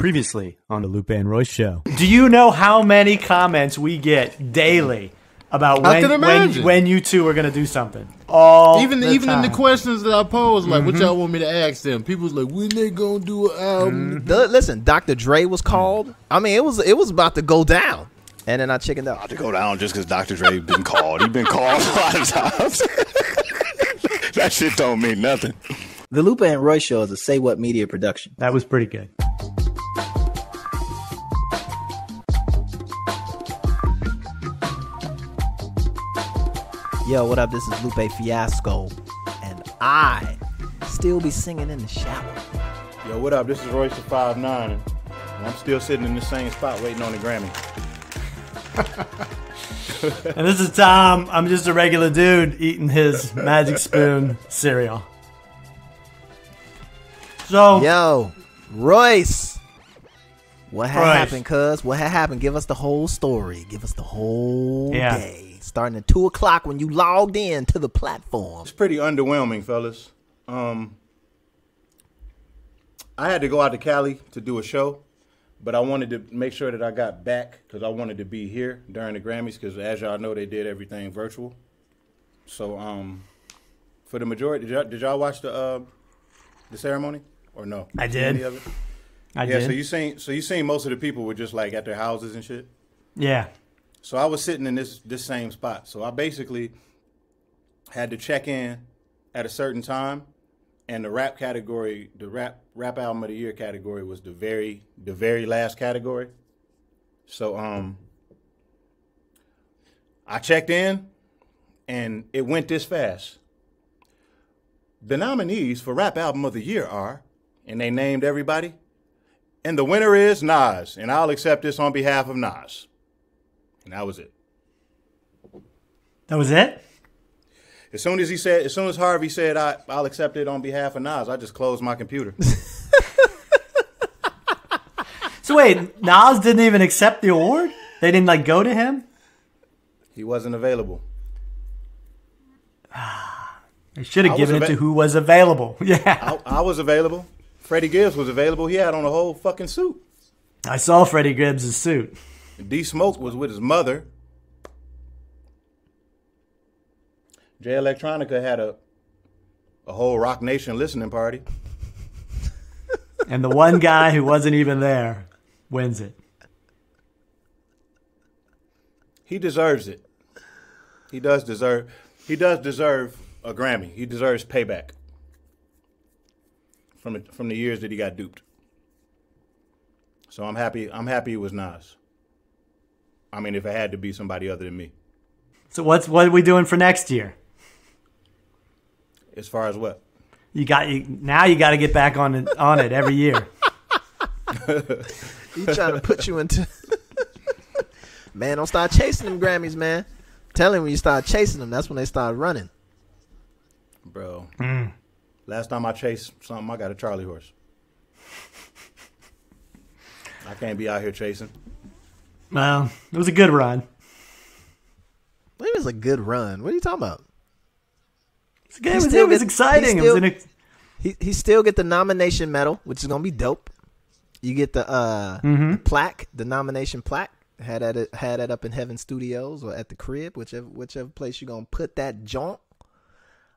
Previously on the Lupe and Royce show. Do you know how many comments we get daily about when you two are going to do something? Even in the questions that I pose, like, what y'all want me to ask them? People's like, when they going to do an album? Listen, Dr. Dre was called. I mean, it was about to go down. And then I chickened out. About to go down just because Dr. Dre been called. He been called a lot of times. That shit don't mean nothing. The Lupe and Royce show is a Say What Media production. That was pretty good. Yo, what up? This is Lupe Fiasco, and I still be singing in the shower. Yo, what up? This is Royce the 5'9", and I'm still sitting in the same spot waiting on the Grammy. And this is Tom. I'm just a regular dude eating his Magic Spoon cereal. So, yo, Royce, what had happened, cuz? What had happened? Give us the whole story. Give us the whole day. Starting at 2 o'clock when you logged in to the platform. It's pretty underwhelming, fellas. I had to go out to Cali to do a show, but I wanted to make sure that I got back because I wanted to be here during the Grammys because, as y'all know, they did everything virtual. So, for the majority, did y'all watch the ceremony or no? I did. Any of it? I did. So you seen most of the people were just like at their houses and shit. Yeah. So I was sitting in this same spot. So I basically had to check in at a certain time, and the rap category, the rap album of the year category, was the very last category. So I checked in, and it went this fast. The nominees for rap album of the year are, and they named everybody, and the winner is Nas, and I'll accept this on behalf of Nas. And that was it. That was it? As soon as Harvey said, I'll accept it on behalf of Nas, I just closed my computer. So wait, Nas didn't even accept the award? They didn't go to him? He wasn't available. They should have given it to who was available. Yeah. I was available. Freddie Gibbs was available. He had on a whole fucking suit. I saw Freddie Gibbs' suit. D Smoke was with his mother. Jay Electronica had a whole Rock Nation listening party. And the one guy who wasn't even there wins it. He deserves it. He does deserve a Grammy. He deserves payback from the years that he got duped. So I'm happy it was Nas. I mean, if it had to be somebody other than me. So what are we doing for next year? As far as what? Now you got to get back on it every year. He trying to put you into. Man, don't start chasing them Grammys, man. Tell him when you start chasing them, that's when they start running. Bro, last time I chased something, I got a Charlie horse. I can't be out here chasing. Well, it was a good run. It was a good run. What are you talking about? It was exciting. He still get the nomination medal, which is gonna be dope. You get the plaque, the nomination plaque. Had it up in Heaven Studios or at the crib, whichever place you're gonna put that joint.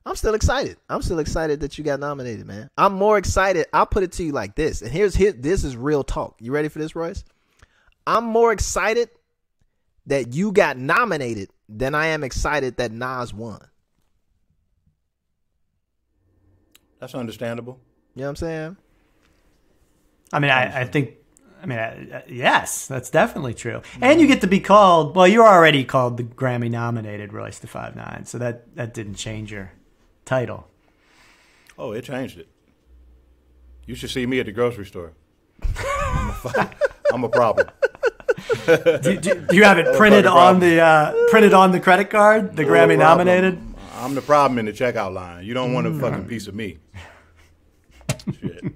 I'm still excited. I'm still excited that you got nominated, man. I'm more excited. I'll put it to you like this, and this is real talk. You ready for this, Royce? I'm more excited that you got nominated than I am excited that Nas won. That's understandable. You know what I'm saying? I mean, I think, yes, that's definitely true. And you get to be called, well, you're already called the Grammy nominated Royce the 5'9", so that didn't change your title. Oh, it changed it. You should see me at the grocery store. I'm a problem. Do you have it printed on the credit card? The Grammy nominated. I'm the problem in the checkout line. You don't want a fucking piece of me. Shit.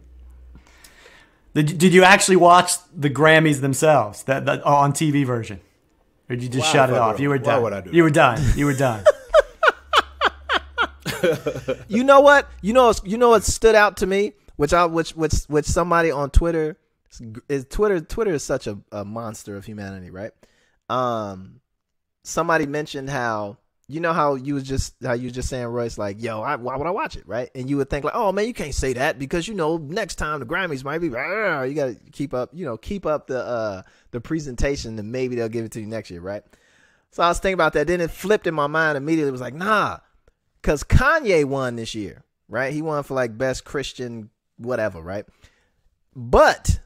Did you actually watch the Grammys themselves, that on TV version, or did you just shut it off? You were done. Why would I do You were done. You were done. You know what? You know what stood out to me, which somebody on Twitter Twitter is such a monster of humanity, right? Somebody mentioned how how you was just saying, Royce, like, yo, why would I watch it, right? And you would think like, oh man, you can't say that because next time the Grammys might be, you got to keep up the presentation, and maybe they'll give it to you next year, right? So I was thinking about that. Then it flipped in my mind immediately. It was like, nah, because Kanye won this year, right? He won for like best Christian whatever, right? But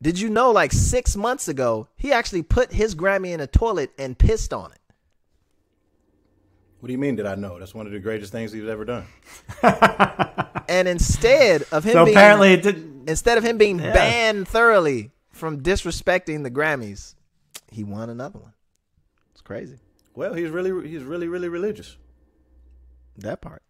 did you know, like 6 months ago, he actually put his Grammy in a toilet and pissed on it? What do you mean? Did I know? That's one of the greatest things he's ever done. And instead of him being banned thoroughly from disrespecting the Grammys, he won another one. It's crazy. Well, he's really religious. That part.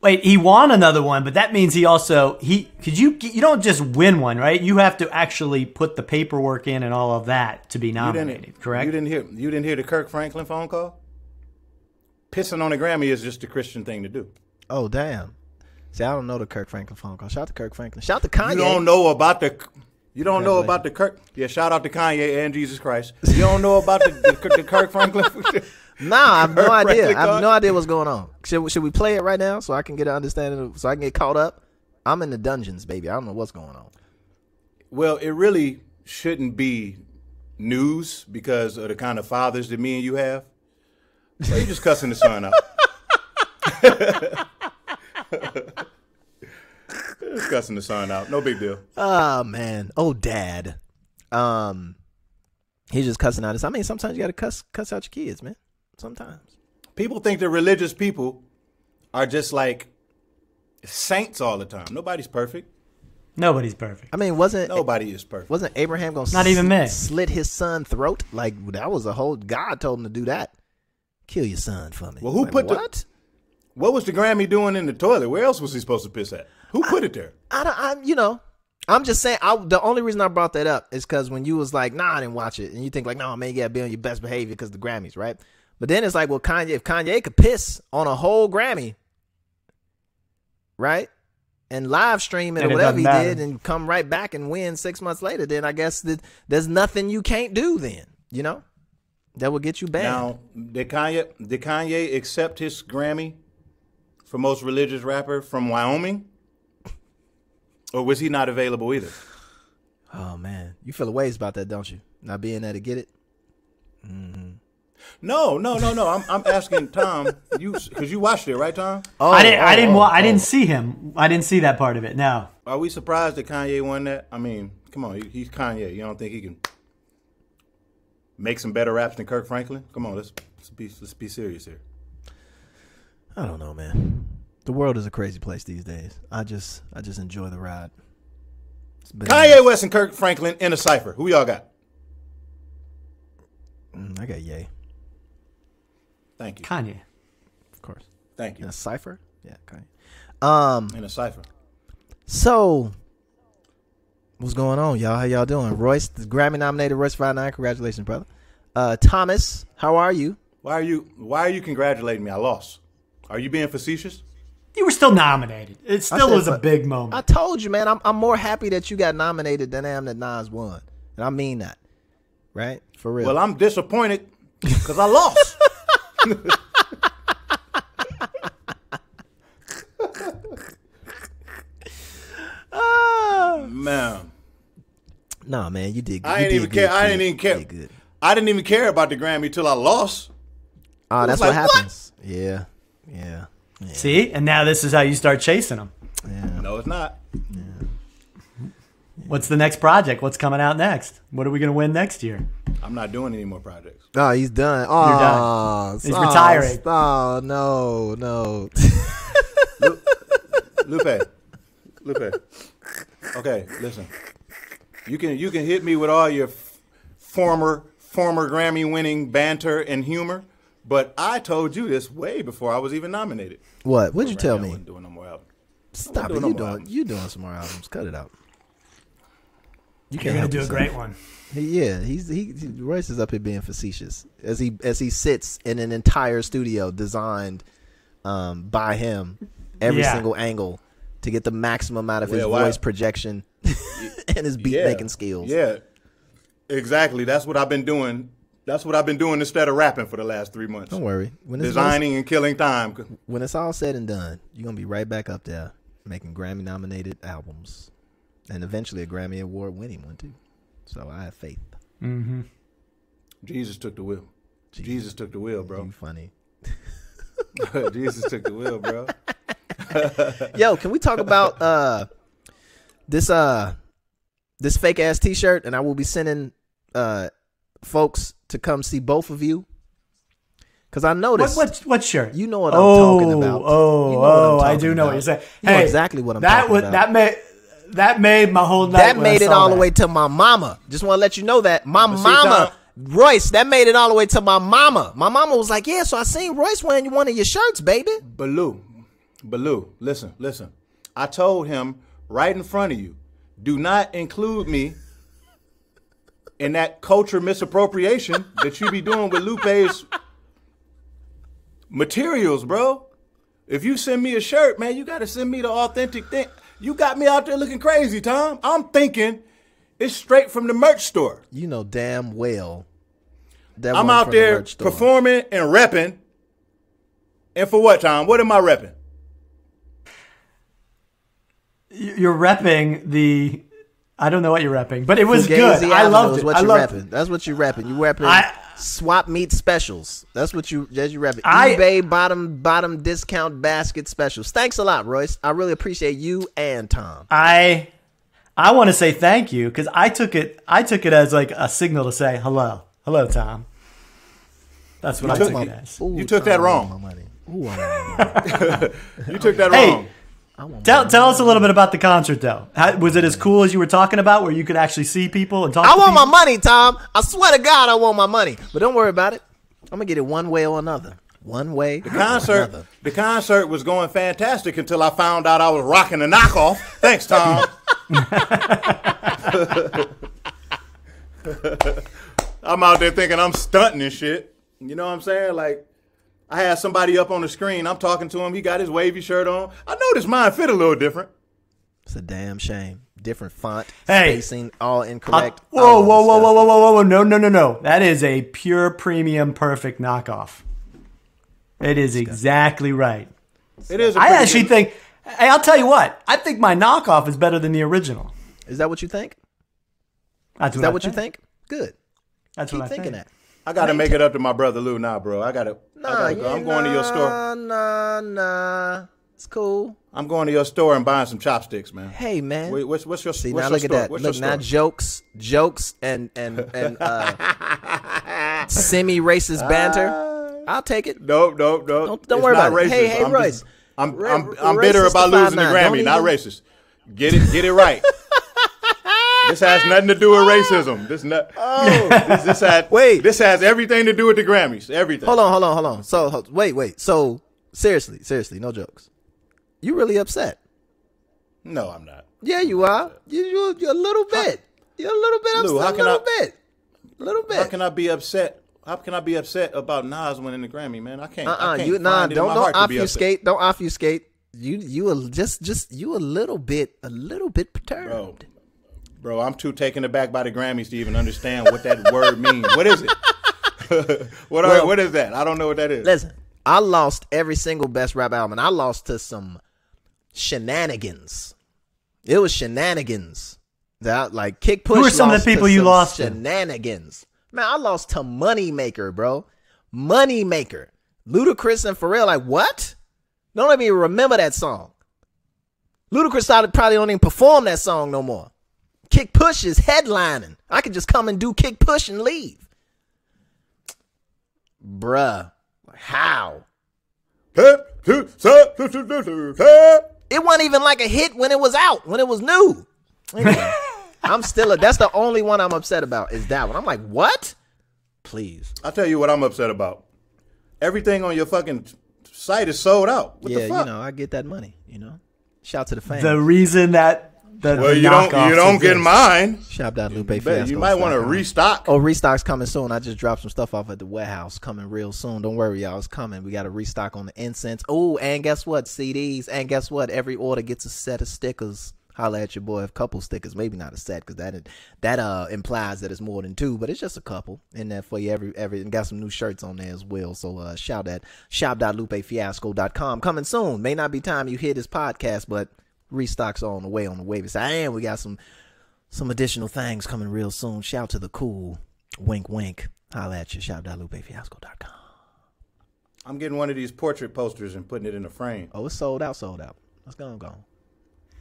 Wait, he won another one, but that means you don't just win one, right? You have to actually put the paperwork in and all of that to be nominated, correct? You didn't hear the Kirk Franklin phone call? Pissing on a Grammy is just a Christian thing to do. Oh, damn. See, I don't know the Kirk Franklin phone call. Shout out to Kirk Franklin. Shout out to Kanye. You don't know about the Kirk. Yeah, shout out to Kanye and Jesus Christ. You don't know about the Kirk Franklin. Nah, I have no idea. I have no idea what's going on. Should we play it right now so I can get an understanding, so I can get caught up? I'm in the dungeons, baby. I don't know what's going on. Well, it really shouldn't be news because of the kind of fathers that me and you have. So you just cussing the son out. Just cussing the son out. No big deal. Oh, man. Oh, Dad. He's just cussing out. I mean, sometimes you got to cuss out your kids, man. Sometimes. People think that religious people are just like saints all the time. Nobody's perfect. Nobody's perfect. I mean, nobody is perfect. Wasn't Abraham going to slit his son's throat? Like, that was a whole, God told him to do that. Kill your son for me. Well, what was the Grammy doing in the toilet? Where else was he supposed to piss at? Who put it there? I'm just saying, the only reason I brought that up is because when you was like, nah, I didn't watch it. And you think like, no, man, you got to be on your best behavior because the Grammys, right? But then it's like, well, if Kanye could piss on a whole Grammy, right? And live stream it or whatever he did and come right back and win 6 months later, then I guess there's nothing you can't do then, that will get you banned. Now, did Kanye accept his Grammy for most religious rapper from Wyoming? Or was he not available either? Oh, man. You feel a ways about that, don't you? Not being there to get it? Mm-hmm. No. I'm asking Tom, because you watched it, right, Tom? I didn't see him. I didn't see that part of it, no. Are we surprised that Kanye won that? I mean, come on, he's Kanye. You don't think he can make some better raps than Kirk Franklin? Come on, let's be serious here. I don't know, man. The world is a crazy place these days. I just enjoy the ride. Kanye West and Kirk Franklin in a cipher. Who y'all got? I got Ye. Thank you. Kanye. Of course. Thank you. In a cipher? Yeah, Kanye. In a cipher. So, what's going on, y'all? How y'all doing? Royce, the Grammy nominated Royce 59. Congratulations, brother. Thomas, how are you? Why are you congratulating me? I lost. Are you being facetious? You were still nominated. It still was a big moment. I told you, man. I'm more happy that you got nominated than I am that Nas won, and I mean that, right? For real. Well, I'm disappointed because I lost. Man. Nah, man, you did good. I didn't even care. I didn't even care about the Grammy till I lost. Oh, that's what happens. What? Yeah. See? And now this is how you start chasing them. Yeah. No, it's not. Yeah. What's the next project? What's coming out next? What are we going to win next year? I'm not doing any more projects. Oh, he's done. Oh, you're done. He's retiring. Oh, no. Lupe. Okay, listen. You can hit me with all your former Grammy-winning banter and humor, but I told you this way before I was even nominated. What? What'd you tell me? I wasn't doing no more albums. Stop it. You doing some more albums. Cut it out. You're going to do a great one. Royce is up here being facetious as he sits in an entire studio designed by him, every single angle to get the maximum out of his voice projection and his beat making skills. Yeah, exactly. That's what I've been doing. That's what I've been doing instead of rapping for the last 3 months. Don't worry. Designing and killing time. When it's all said and done, you're going to be right back up there making Grammy-nominated albums. And eventually a Grammy Award-winning one, too. So I have faith. Mm-hmm. Jesus took the wheel. Jesus took the wheel, bro. You funny. Jesus took the wheel, bro. Yo, can we talk about this fake-ass T-shirt? And I will be sending folks to come see both of you. Because I noticed. What shirt? You know what I'm talking about. You know I do know what you're saying. You know exactly what I'm talking about. That made my whole night. That made it all the way to my mama. Just want to let you know that. My mama, Royce, that made it all the way to my mama. My mama was like, yeah, so I seen Royce wearing one of your shirts, baby. Baloo, listen. I told him right in front of you, do not include me in that culture misappropriation that you be doing with Lupe's materials, bro. If you send me a shirt, man, you got to send me the authentic thing. You got me out there looking crazy, Tom. I'm thinking it's straight from the merch store. You know damn well. That I'm out there performing and repping. And for what, Tom? What am I repping? You're repping the... I don't know what you're repping, but it was good. I loved it. That's what you're repping. You repping swap meet specials. That's what you repping. eBay bottom discount basket specials. Thanks a lot, Royce. I really appreciate you and Tom. I want to say thank you because I took it as like a signal to say hello, Tom. That's what I took it as. You took that wrong. You took that wrong. Tell us a little bit about the concert, though. Was it as cool as you were talking about, where you could actually see people and talk to people? I want my money, Tom. I swear to God, I want my money. But don't worry about it. I'm going to get it one way or another. One way The concert was going fantastic until I found out I was rocking a knockoff. Thanks, Tom. I'm out there thinking I'm stunting and shit. You know what I'm saying? Like, I had somebody up on the screen. I'm talking to him. He got his wavy shirt on. I noticed mine fit a little different. It's a damn shame. Different font, spacing, all incorrect. Whoa. No. That is a pure premium perfect knockoff. It is exactly right. It is. I actually think, hey, I'll tell you what. I think my knockoff is better than the original. Is that what you think? Is that what you think? Good. That's what I think. That. I got to make it up to my brother Lou now, bro. I gotta go. I'm going to your store. Nah. It's cool. I'm going to your store and buying some chopsticks, man. Hey, man. What's your See, what's now your look store? at that. What's Look, your now jokes and semi-racist banter. I'll take it. No. Don't worry about it. Hey, Royce. I'm bitter about losing the Grammy, not racist. Get it right. This has nothing to do with racism. This has everything to do with the Grammys. Everything. Hold on. So wait. So seriously, no jokes. You really upset? No, I'm not. Yeah, you are. You're a little bit. You're a little bit upset. Lou, A little bit. How can I be upset? How can I be upset about Nas winning the Grammy, man? I can't. Don't obfuscate. Don't obfuscate. You a little bit perturbed. Bro, I'm too taken aback by the Grammys to even understand what that word means. What is it? What is that? I don't know what that is. Listen, I lost every single best rap album. And I lost to some shenanigans. It was shenanigans. That like Kick Push. Who are some of the people you lost to? Shenanigans. Man, I lost to Moneymaker, bro. Moneymaker. Ludacris and Pharrell. Like what? Don't let me remember that song. Ludacris probably don't even perform that song no more. Kick Push is headlining. I could just come and do Kick Push and leave. Bruh. How? It wasn't even like a hit when it was out, when it was new. Anyway, that's the only one I'm upset about is that one. I'm like, what? Please. I'll tell you what I'm upset about. Everything on your fucking site is sold out. What the fuck? I get that money, Shout to the fans. The reason that you don't get mine. Shout out Lupe fans. You might want to restock. Oh, restock's coming soon. I just dropped some stuff off at the warehouse. Coming real soon. Don't worry, y'all. It's coming. We got to restock on the incense. Oh, and guess what? CDs. And guess what? Every order gets a set of stickers. holla at your boy. A couple stickers, maybe not a set, because that implies that it's more than 2, but it's just a couple in there for you. Every and got some new shirts on there as well. So shout at shop.lupefiasco.com. Coming soon. May not be time you hear this podcast, but restocks are on the way on the wavy side, and we got some additional things coming real soon. Shout to the cool. Wink, wink. Holla at you. Shop.lupefiasco.com. I'm getting one of these portrait posters and putting it in a frame. Oh, it's sold out. Let's go.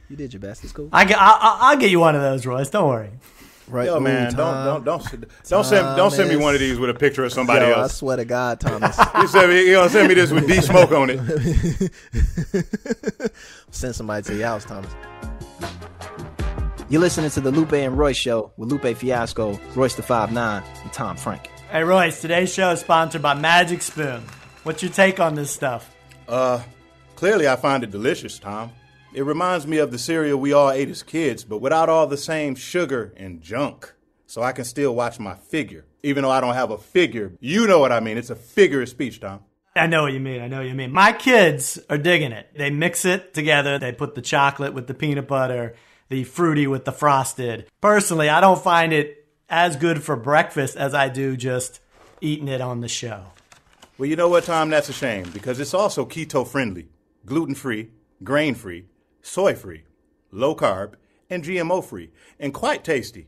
You did your best. It's cool. I'll get you one of those, Royce. Don't worry. Right. Yo, man, don't send me one of these with a picture of somebody else. I swear to God, Thomas. You're gonna send me this with D Smoke on it. Send somebody to your house, Thomas. You're listening to the Lupe and Royce Show with Lupe Fiasco, Royce the 5'9", and Tom Frank. Hey, Royce, today's show is sponsored by Magic Spoon. What's your take on this stuff? Clearly I find it delicious, Tom. It reminds me of the cereal we all ate as kids, but without all the same sugar and junk. So I can still watch my figure, even though I don't have a figure. You know what I mean. It's a figure of speech, Tom. I know what you mean. My kids are digging it. They mix it together. They put the chocolate with the peanut butter, the fruity with the frosted. Personally, I don't find it as good for breakfast as I do just eating it on the show. Well, you know what, Tom? That's a shame, because it's also keto-friendly, gluten-free, grain-free, soy-free, low-carb, and GMO-free, and quite tasty.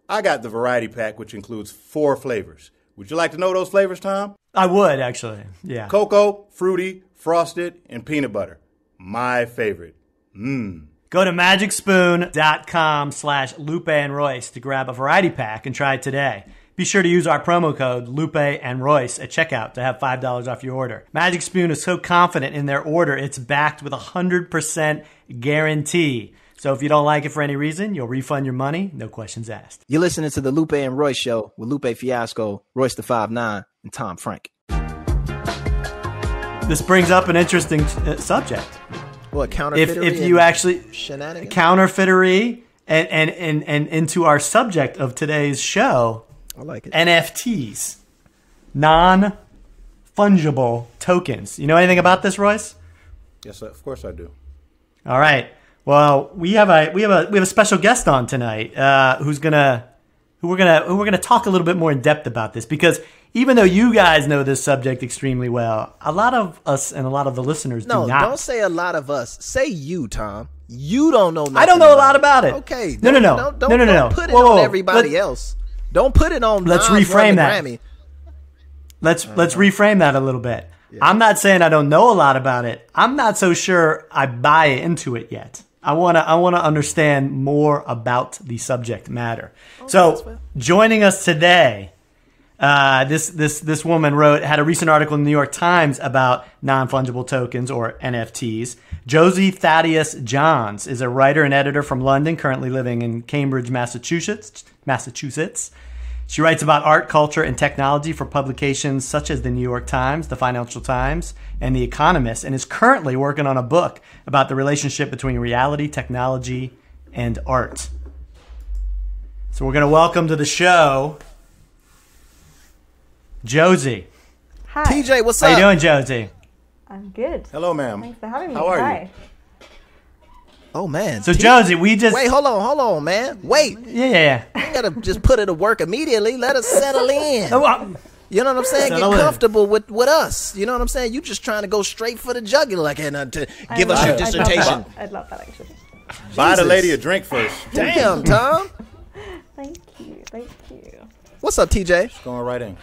I got the variety pack, which includes 4 flavors. Would you like to know those flavors, Tom? I would, actually. Yeah. Cocoa, fruity, frosted, and peanut butter. My favorite. Go to magicspoon.com/Lupe and Royce to grab a variety pack and try it today. Be sure to use our promo code Lupe and Royce at checkout to have $5 off your order. Magic Spoon is so confident in their order, it's backed with a 100% guarantee. So if you don't like it for any reason, you'll refund your money, no questions asked. You're listening to the Lupe and Royce Show with Lupe Fiasco, Royce the 5'9", and Tom Frank. This brings up an interesting subject. What, counterfeitery? If you actually shenanigans? Counterfeitery and into our subject of today's show, I like it. NFTs, non-fungible tokens. You know anything about this, Royce? Yes, of course I do. All right. Well, we have a special guest on tonight who we're gonna talk a little bit more in depth about this, because even though you guys know this subject extremely well, a lot of us and a lot of the listeners do not. No, don't say a lot of us. Say you, Tom. You don't know nothing. I don't know a lot about it. Okay. No. Don't put it on everybody else. Don't put it on. Let's reframe that. Let's reframe that a little bit. Yeah. I'm not saying I don't know a lot about it. I'm not so sure I buy into it yet. I wanna understand more about the subject matter. So joining us today, this woman had a recent article in the New York Times about non-fungible tokens, or NFTs. Josie Thaddeus Johns is a writer and editor from London, currently living in Cambridge, Massachusetts. She writes about art, culture, and technology for publications such as the New York Times, the Financial Times, and The Economist, and is currently working on a book about the relationship between reality, technology, and art. So we're going to welcome to the show Josie. Hi. TJ, what's How up? you doing, Josie? I'm good. Hello, ma'am. Thanks for having me. How are you? Hi. Oh, man. So, Josie, we just... Wait, hold on, man. Wait. Yeah. You got to just put it to work immediately. Let us settle in. You know what I'm saying? Settle Get in. comfortable with us. You know what I'm saying? You just trying to go straight for the jugular, like, and to give us your dissertation. I'd love that, actually. Buy the lady a drink first. Damn, Tom. Thank you. What's up, TJ? Just going right in.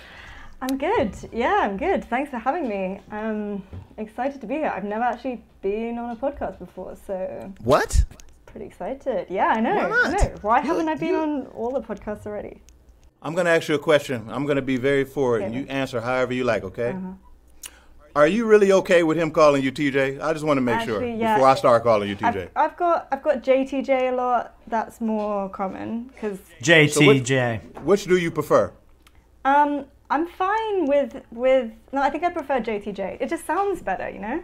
I'm good. Yeah, I'm good. Thanks for having me. I'm excited to be here. I've never actually been on a podcast before, so... What? Pretty excited. Yeah, I know. Why not? Why haven't I been on all the podcasts already? I'm going to ask you a question. I'm going to be very forward, and you answer however you like, okay? Are you really okay with him calling you TJ? I just want to make sure before I start calling you TJ. I've got JTJ a lot. That's more common because JTJ. So which do you prefer? I'm fine with no, I think I prefer JTJ. It just sounds better, you know?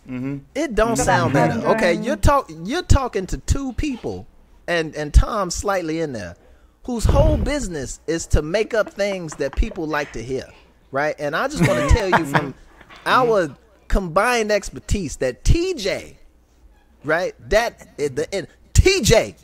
Mm-hmm. It don't sound better. Okay, you're talking to two people, and Tom slightly in there, whose whole business is to make up things that people like to hear, right? And I just want to tell you from our combined expertise that TJ, right? That the TJ.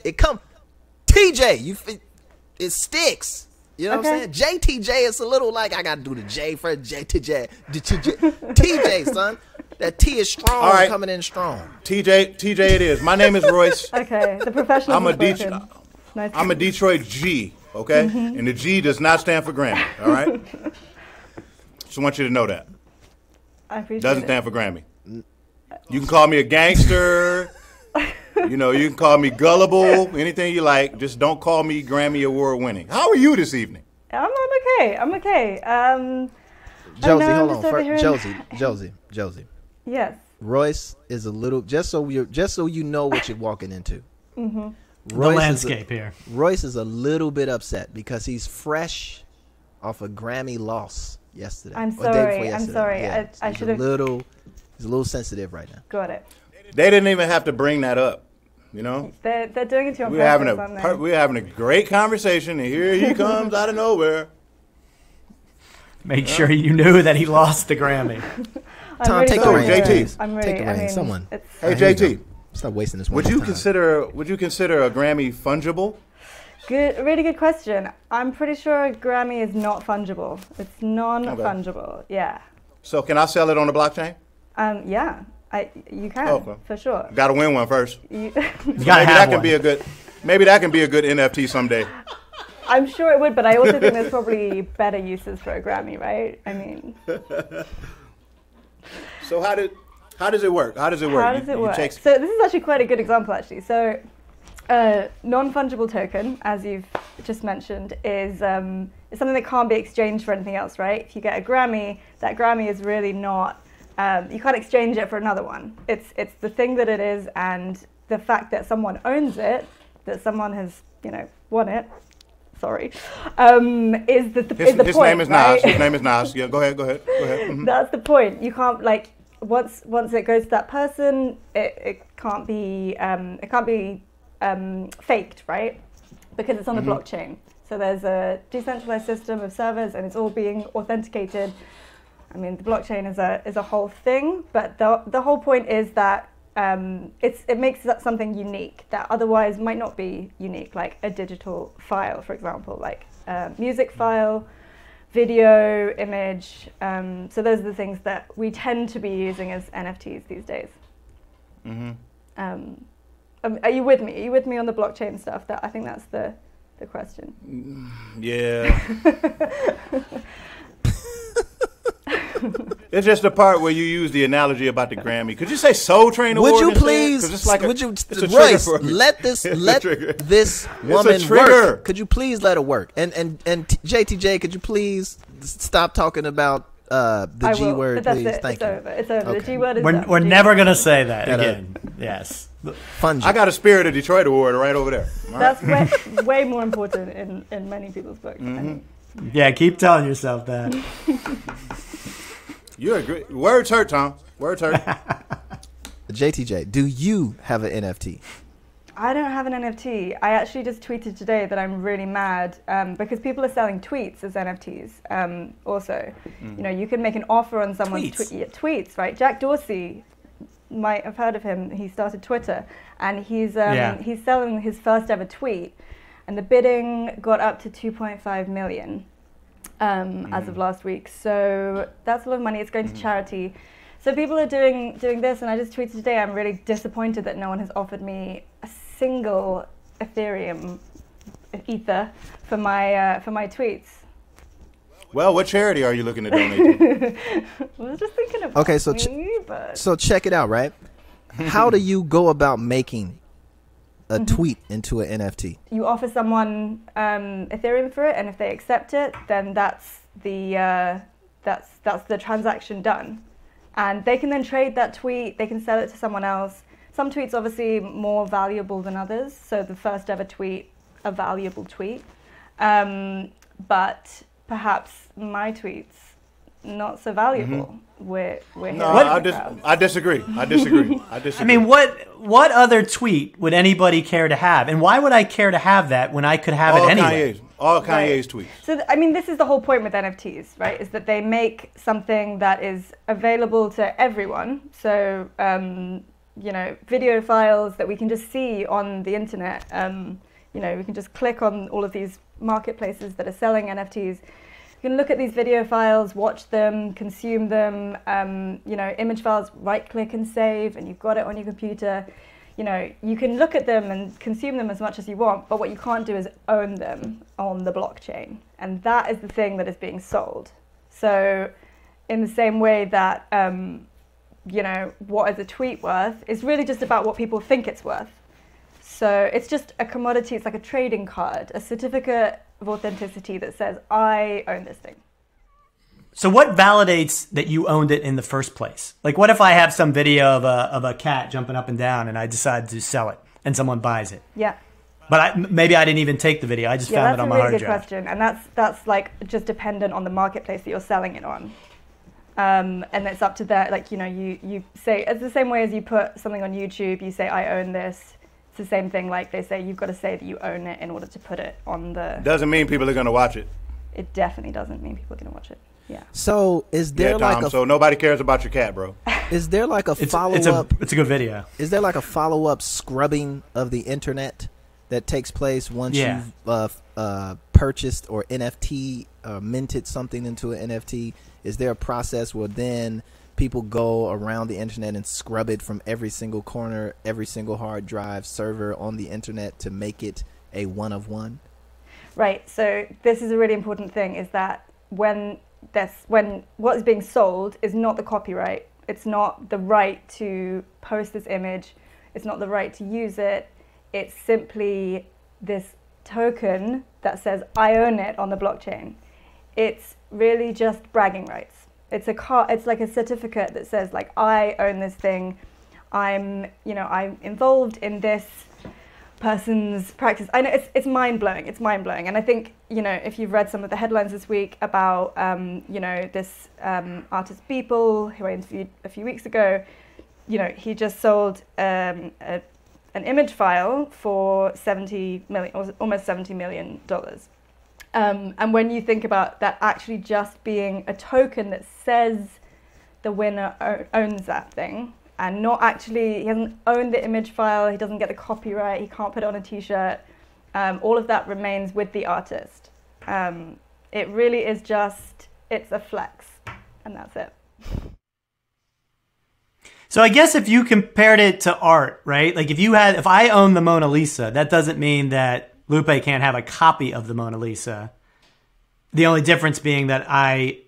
It sticks. You know what I'm saying? JTJ is a little like I gotta do the J for JTJ. TJ, son. That T is strong. All right. Coming in strong. TJ it is. My name is Royce. Okay, the professional. I'm a Detroit G, okay? And the G does not stand for Grammy, all right? Just want you to know that. I appreciate Doesn't stand for Grammy. You can call me a gangster. You can call me gullible, anything you like. Just don't call me Grammy Award winning. How are you this evening? I'm okay. Josie, hold on. Josie. Yes. Royce is a little just so you know what you're walking into. The landscape here. Royce is a little bit upset because he's fresh off a Grammy loss yesterday. I'm sorry. Yeah, I should have. He's a little sensitive right now. Got it. They didn't even have to bring that up. They're doing it to you on purpose. We're having a great conversation, and here he comes out of nowhere. Make sure you knew that he lost the Grammy. Tom, take the reins. JT. I'm ready. Take the reins. Someone. Hey, JT. Stop wasting this. Would you consider a Grammy fungible? Really good question. I'm pretty sure a Grammy is not fungible. It's non-fungible. Okay. Yeah. So can I sell it on the blockchain? Yeah. You can for sure. Got to win one first. You gotta have one. Maybe that can be a good NFT someday. I'm sure it would, but I also think there's probably better uses for a Grammy, right? I mean. So how does it work? So this is actually quite a good example, actually. So non-fungible token, as you've just mentioned, is something that can't be exchanged for anything else, right? If you get a Grammy, that Grammy is really not. You can't exchange it for another one. It's the thing that it is, and the fact that someone owns it, that someone has won it. Sorry, is the point. His name is Nas. His name is Nas. Yeah, go ahead. Mm-hmm. That's the point. You can't once it goes to that person, it can't be faked, right? Because it's on the blockchain. So there's a decentralized system of servers, and it's all being authenticated. I mean, the blockchain is a whole thing, but the whole point is that it makes something unique that otherwise might not be unique, like a digital file, for example, like a music file, video, image. So those are the things that we tend to be using as NFTs these days. Are you with me? Are you with me on the blockchain stuff? I think that's the question. Yeah. It's just the part where you use the analogy about the Grammy. Could you say Soul Train Award? Would you please? Royce, let this woman work. Could you please let her work? And JTJ, could you please stop talking about the G word, please? Thank you. It's over. Okay. The G word is We're never gonna say that again. Yes. Fungi. I got a Spirit of Detroit Award right over there. That's way more important in many people's books. Yeah, keep telling yourself that. You agree? Words hurt, Tom. Words hurt. JTJ, do you have an NFT? I don't have an NFT. I actually just tweeted today that I'm really mad because people are selling tweets as NFTs. Also, you can make an offer on someone's tweets, right? Jack Dorsey, might have heard of him. He started Twitter, and he's selling his first ever tweet, and the bidding got up to 2.5 million. As of last week, so that's a lot of money. It's going to charity. So people are doing this, and I just tweeted today. I'm really disappointed that no one has offered me a single Ethereum ether for my tweets. Well, what charity are you looking to donate to? I was just thinking about so check it out, right? How do you go about making a tweet into an NFT? You offer someone Ethereum for it, and if they accept it, then that's the transaction done. And they can then trade that tweet. They can sell it to someone else. Some tweets obviously more valuable than others. So the first ever tweet, a valuable tweet, but perhaps my tweets not so valuable. We're no, I disagree. I mean, what other tweet would anybody care to have, and why would I care to have that when I could have it anyway? All Kanye's tweets. So I mean, this is the whole point with NFTs, right? Is that they make something that is available to everyone. So video files that we can just see on the internet. We can just click on all of these marketplaces that are selling NFTs. You can look at these video files, watch them, consume them. Image files, right-click and save, and you've got it on your computer. You can look at them and consume them as much as you want, but what you can't do is own them on the blockchain. And that is the thing that is being sold. So in the same way that, what is a tweet worth is really just about what people think it's worth. So it's just a commodity. It's like a trading card, a certificate of authenticity that says, I own this thing. So what validates that you owned it in the first place? Like, what if I have some video of a cat jumping up and down and I decide to sell it and someone buys it? Yeah. But maybe I didn't even take the video. I just found it on my hard drive. That's a really good question. And that's like just dependent on the marketplace that you're selling it on. And it's up to that. Like, you say, it's the same way as you put something on YouTube, you say, I own this. It's the same thing. Like they say, you've got to say that you own it in order to put it on the... Doesn't mean people are going to watch it. It definitely doesn't mean people are going to watch it. Yeah. So is there so nobody cares about your cat, bro. Is there like a follow-up? It's a good video. Is there like a follow-up scrubbing of the internet that takes place once you've purchased or NFT minted something into an NFT? Is there a process where then people go around the internet and scrub it from every single corner, every single hard drive server on the internet to make it a one of one? Right. So this is a really important thing, is that when what is being sold is not the copyright, it's not the right to post this image, it's not the right to use it, it's simply this token that says I own it on the blockchain. It's really just bragging rights. It's like a certificate that says, like, I own this thing, I'm involved in this person's practice. I know it's mind-blowing. It's mind-blowing. And I think, if you've read some of the headlines this week about, this artist Beeple, who I interviewed a few weeks ago, he just sold an image file for $70 million, or almost $70 million. And when you think about that actually just being a token that says the winner owns that thing, and not actually, he hasn't owned the image file, he doesn't get the copyright, he can't put it on a t-shirt, all of that remains with the artist. It really is just, it's a flex, and that's it. So I guess if you compared it to art, right? Like if I own the Mona Lisa, that doesn't mean that Lupe can't have a copy of the Mona Lisa. The only difference being that I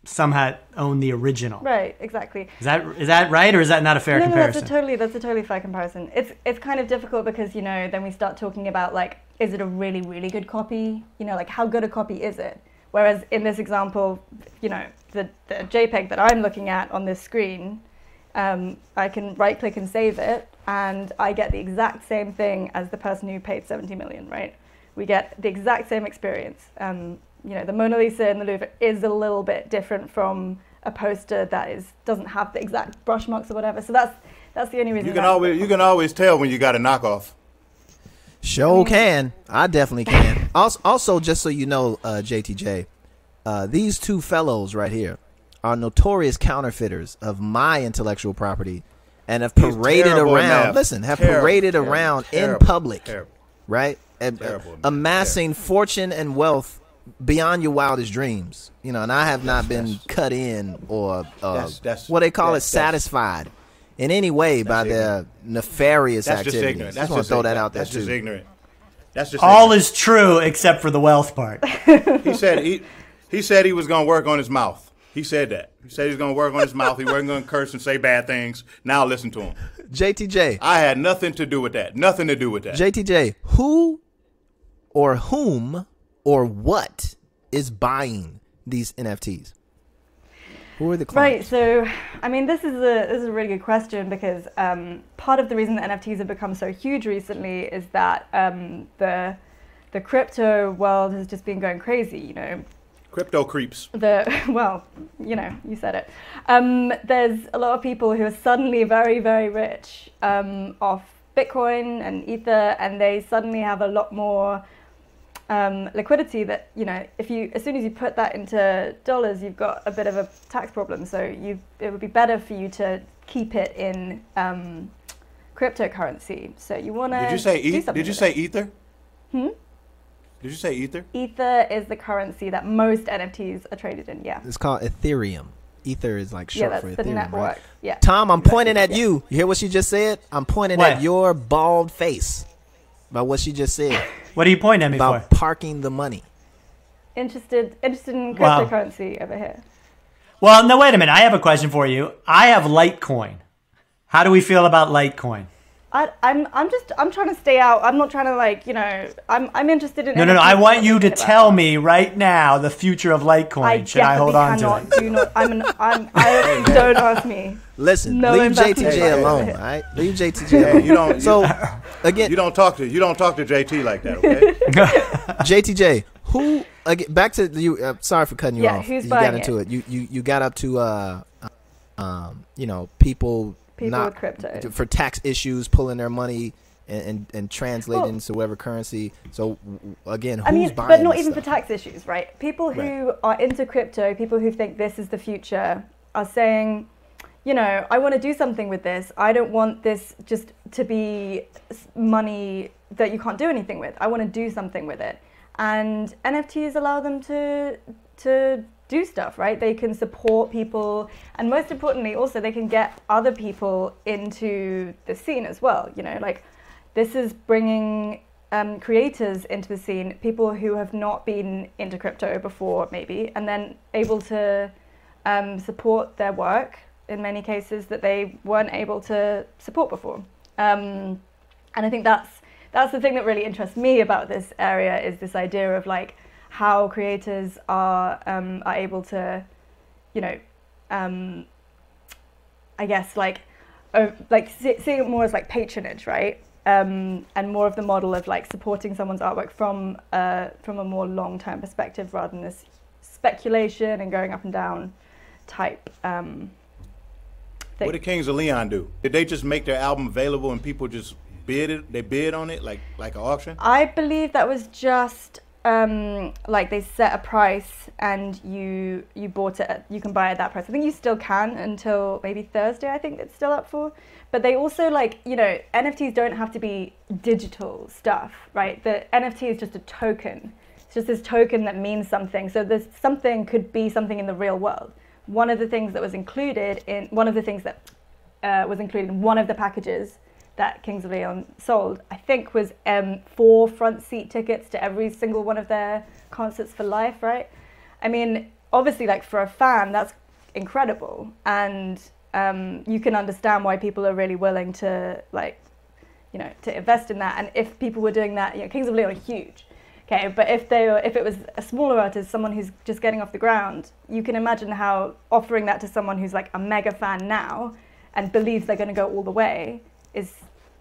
somehow own the original. Right, exactly. Is that right, or is that not a fair comparison? No, that's a totally fair comparison. It's kind of difficult because, then we start talking about, like, is it a really, really good copy? Like, how good a copy is it? Whereas in this example, the JPEG that I'm looking at on this screen, I can right-click and save it, and I get the exact same thing as the person who paid 70 million, right? We get the exact same experience. The Mona Lisa in the Louvre is a little bit different from a poster that doesn't have the exact brush marks or whatever. So that's the only reason. You can always tell when you got a knockoff. Sure can. I definitely can. Also, just so you know, JTJ, these two fellows right here are notorious counterfeiters of my intellectual property, and have paraded around. Paraded around in public, right? Amassing fortune and wealth beyond your wildest dreams, and I have not been cut in or what they call it, satisfied in any way by their nefarious activities. I just want to throw that out there. That's just ignorant. That's just all ignorant. Is true except for the wealth part. He said he was going to work on his mouth. He said that. He said he was going to work on his mouth. He wasn't going to curse and say bad things. Now listen to him. JTJ. I had nothing to do with that. Nothing to do with that. JTJ, who or whom or what is buying these NFTs? Who are the clients? Right. So, this is a really good question, because part of the reason that NFTs have become so huge recently is that the crypto world has just been going crazy. Crypto creeps. You said it. There's a lot of people who are suddenly very, very rich off Bitcoin and Ether, and they suddenly have a lot more liquidity that, if as soon as you put that into dollars, you've got a bit of a tax problem. So it would be better for you to keep it in cryptocurrency. So you want to. Did you say Ether? Did you say Ether? Did you say Ether? Ether is the currency that most NFTs are traded in. Yeah. It's called Ethereum. Ether is like short for Ethereum, the network. Right? Yeah. Tom, I'm pointing at you. You hear what she just said? I'm pointing at your bald face by what she just said. What are you pointing at me about for? Parking the money. Interested in cryptocurrency over here. Well, no, wait a minute. I have a question for you. I have Litecoin. How do we feel about Litecoin? I'm trying to stay out. I'm not trying to I'm interested in. No. I want you to tell me right now the future of Litecoin. Should I hold on to it? Don't ask me. Listen, leave JTJ alone. All right, leave JTJ alone. So again, you don't talk to JT like that, okay? JTJ, who? Again, back to you. Sorry for cutting you off. Who's you buying got into it. You got up to people not with crypto for tax issues, pulling their money and translating into whatever currency. So again, who's buying? But not even stuff? for tax issues, right? People who are into crypto, people who think this is the future, are saying, I want to do something with this. I don't want this just to be money that you can't do anything with. I want to do something with it. And NFTs allow them to do stuff, right? They can support people, and most importantly, also they can get other people into the scene as well. This is bringing creators into the scene, people who have not been into crypto before, maybe, and then able to support their work in many cases that they weren't able to support before. And I think that's the thing that really interests me about this area, is this idea of how creators are able to, I guess seeing it more as patronage, right? And more of the model of supporting someone's artwork from a more long-term perspective, rather than this speculation and going up and down type thing. What did Kings of Leon do? Did they just make their album available and people just bid on it like an auction? I believe that was just they set a price and you bought it. You can buy it at that price. I think you still can until maybe Thursday. I think it's still up for. But they also NFTs don't have to be digital stuff, right? The NFT is just a token. It's just this token that means something. So this something could be something in the real world. One of the things that was included in one of the packages that Kings of Leon sold, I think, was 4 front seat tickets to every single one of their concerts for life, right? I mean, obviously, for a fan, that's incredible. And you can understand why people are really willing to, to invest in that. And if people were doing that, Kings of Leon are huge. Okay, but if it was a smaller artist, someone who's just getting off the ground, you can imagine how offering that to someone who's a mega fan now and believes they're going to go all the way is,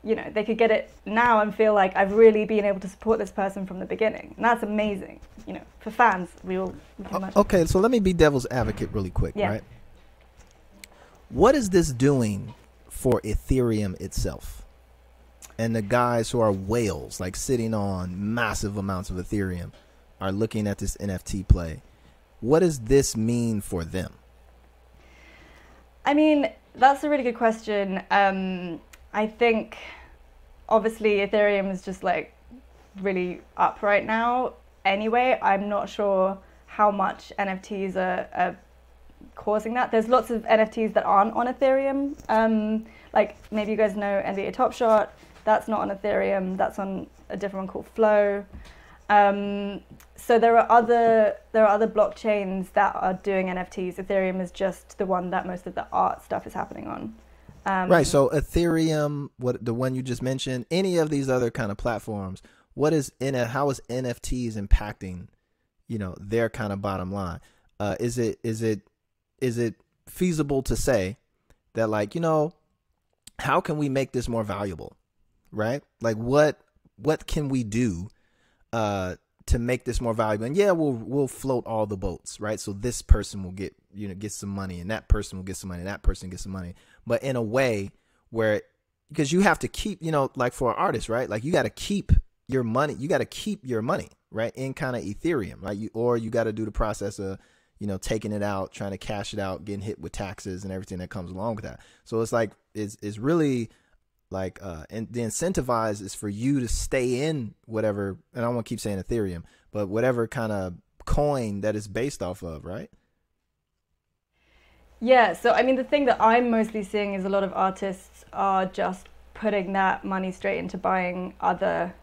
they could get it now and feel like I've really been able to support this person from the beginning. And that's amazing. For fans, we can imagine. Okay, so let me be devil's advocate really quick, right? What is this doing for Ethereum itself? And the guys who are whales, sitting on massive amounts of Ethereum, are looking at this NFT play. What does this mean for them? I mean, that's a really good question. I think, obviously, Ethereum is just really up right now. Anyway, I'm not sure how much NFTs are causing that. There's lots of NFTs that aren't on Ethereum. Maybe you guys know NBA Top Shot. That's not on Ethereum. That's on a different one called Flow. So there are other blockchains that are doing NFTs. Ethereum is just the one that most of the art stuff is happening on. Right. So Ethereum, the one you just mentioned, any of these other kind of platforms, how is NFTs impacting, their kind of bottom line? Is it feasible to say that how can we make this more valuable? Right? What can we do to make this more valuable? And we'll float all the boats, right? So this person will get some money, and that person will get some money, and that person gets some money, but in a way where, because you have to keep, for an artist, right? You got to keep your money. You got to keep your money, right? In kind of Ethereum, like you got to do the process of, taking it out, trying to cash it out, getting hit with taxes and everything that comes along with that. So it's like, it's really like, and the incentivize is for you to stay in whatever, and I don't want to keep saying Ethereum, but whatever kind of coin that is based off of, right? Yeah, so I mean, the thing that I'm mostly seeing is a lot of artists are just putting that money straight into buying other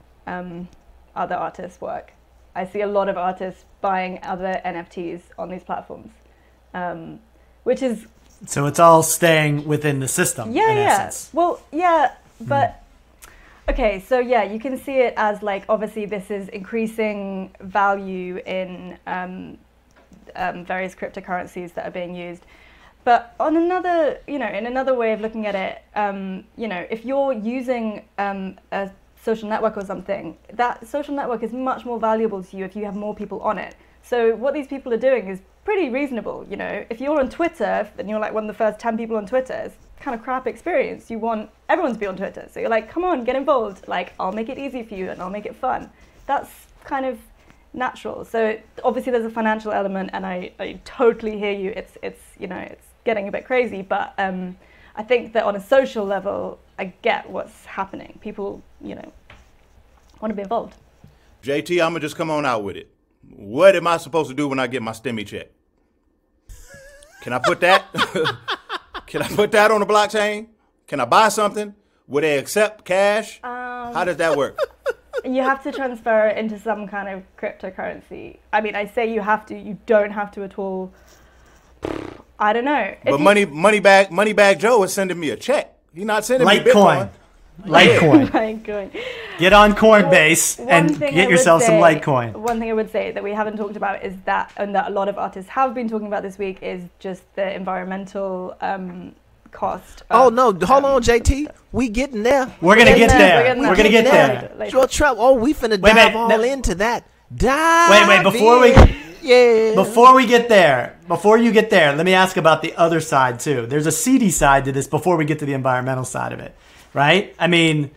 artists' work. I see a lot of artists buying other NFTs on these platforms, which is... So it's all staying within the system, in essence. Well, yeah, but... Okay, so yeah, you can see it as like, obviously this is increasing value in various cryptocurrencies that are being used. But on another, in another way of looking at it, if you're using a social network or something, that social network is much more valuable to you if you have more people on it. So what these people are doing is pretty reasonable. If you're on Twitter and you're like one of the first 10 people on Twitter, it's kind of crap experience. You want everyone to be on Twitter. So you're like, come on, get involved. Like, I'll make it easy for you and I'll make it fun. That's kind of natural. So obviously there's a financial element, and I totally hear you. It's getting a bit crazy, but I think that on a social level, I get what's happening. People, want to be involved. JT, I'm gonna just come on out with it. What am I supposed to do when I get my STEMI check? Can I put that? Can I put that on the blockchain? Can I buy something? Would they accept cash? How does that work? You have to transfer it into some kind of cryptocurrency. I mean, I say you have to. You don't have to at all. I don't know. But Moneybag Joe is sending me a check. He's not sending me Bitcoin. Litecoin. Get on Coinbase and get yourself some Litecoin. One thing I would say that we haven't talked about is that, and that a lot of artists have been talking about this week, is just the environmental cost. Hold on, JT. We getting there. We're gonna get there. We're gonna get there. We finna dive all into that. Wait, before you get there, let me ask about the other side too. There's a seedy side to this before we get to the environmental side of it, right? I mean,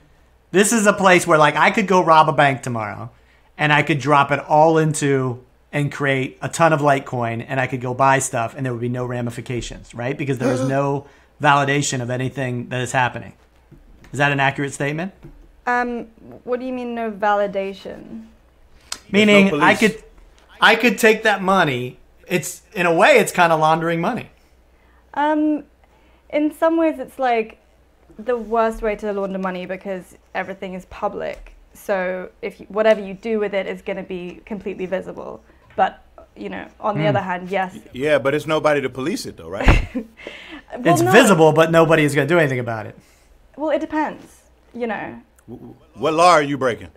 this is a place where like I could go rob a bank tomorrow and I could drop it all into and create a ton of Litecoin, and I could go buy stuff and there would be no ramifications, right? Because there is no validation of anything that is happening. Is that an accurate statement? What do you mean no validation? Meaning no I could take that money. It's in a way it's kind of laundering money. In some ways it's like the worst way to launder money because everything is public. So whatever you do with it is going to be completely visible. But on the other hand, yes. Yeah, but it's nobody to police it though, right? It's visible, but nobody is going to do anything about it. Well, it depends. What law are you breaking?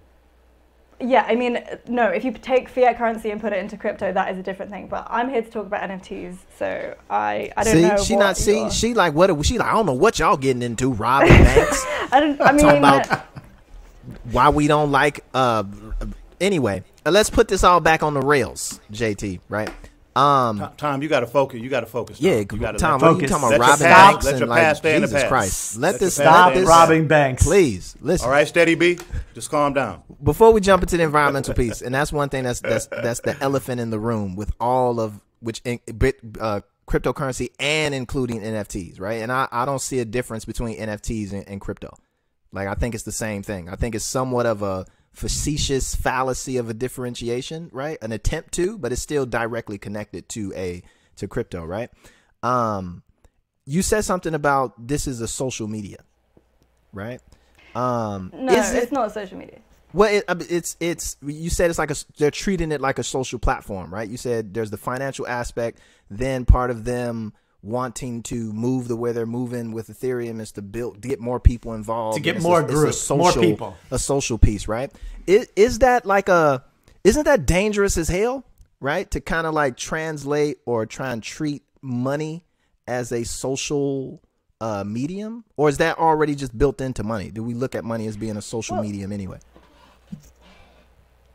Yeah, I mean, no, if you take fiat currency and put it into crypto, that is a different thing. But I'm here to talk about NFTs, so I don't know. She like, what? She like, I don't know what y'all getting into, robbing banks. Talking about why we don't like. Anyway, let's put this all back on the rails, JT. Right? Tom, you got to focus. You got to focus. Yeah, Tom. What are you talking about? Robbing banks and like Jesus Christ. Let this stop robbing banks, please. Listen. All right, Steady B, just calm down. Before we jump into the environmental piece, and that's one thing that's the elephant in the room with all of cryptocurrency and including NFTs, right? And I don't see a difference between NFTs and crypto. Like I think it's the same thing. I think it's somewhat of a facetious fallacy of a differentiation, right? An attempt to, but it's still directly connected to crypto, right? You said something about this is a social media, right? No, it's not social media. Well, it's you said it's like they're treating it like a social platform, right? You said there's the financial aspect, then part of them wanting to move the way they're moving with Ethereum is to get more people involved, to get more groups, more people, a social piece, right? Is that like isn't that dangerous as hell, right? To kind of like translate or try and treat money as a social medium, or is that already just built into money? Do we look at money as being a social medium anyway?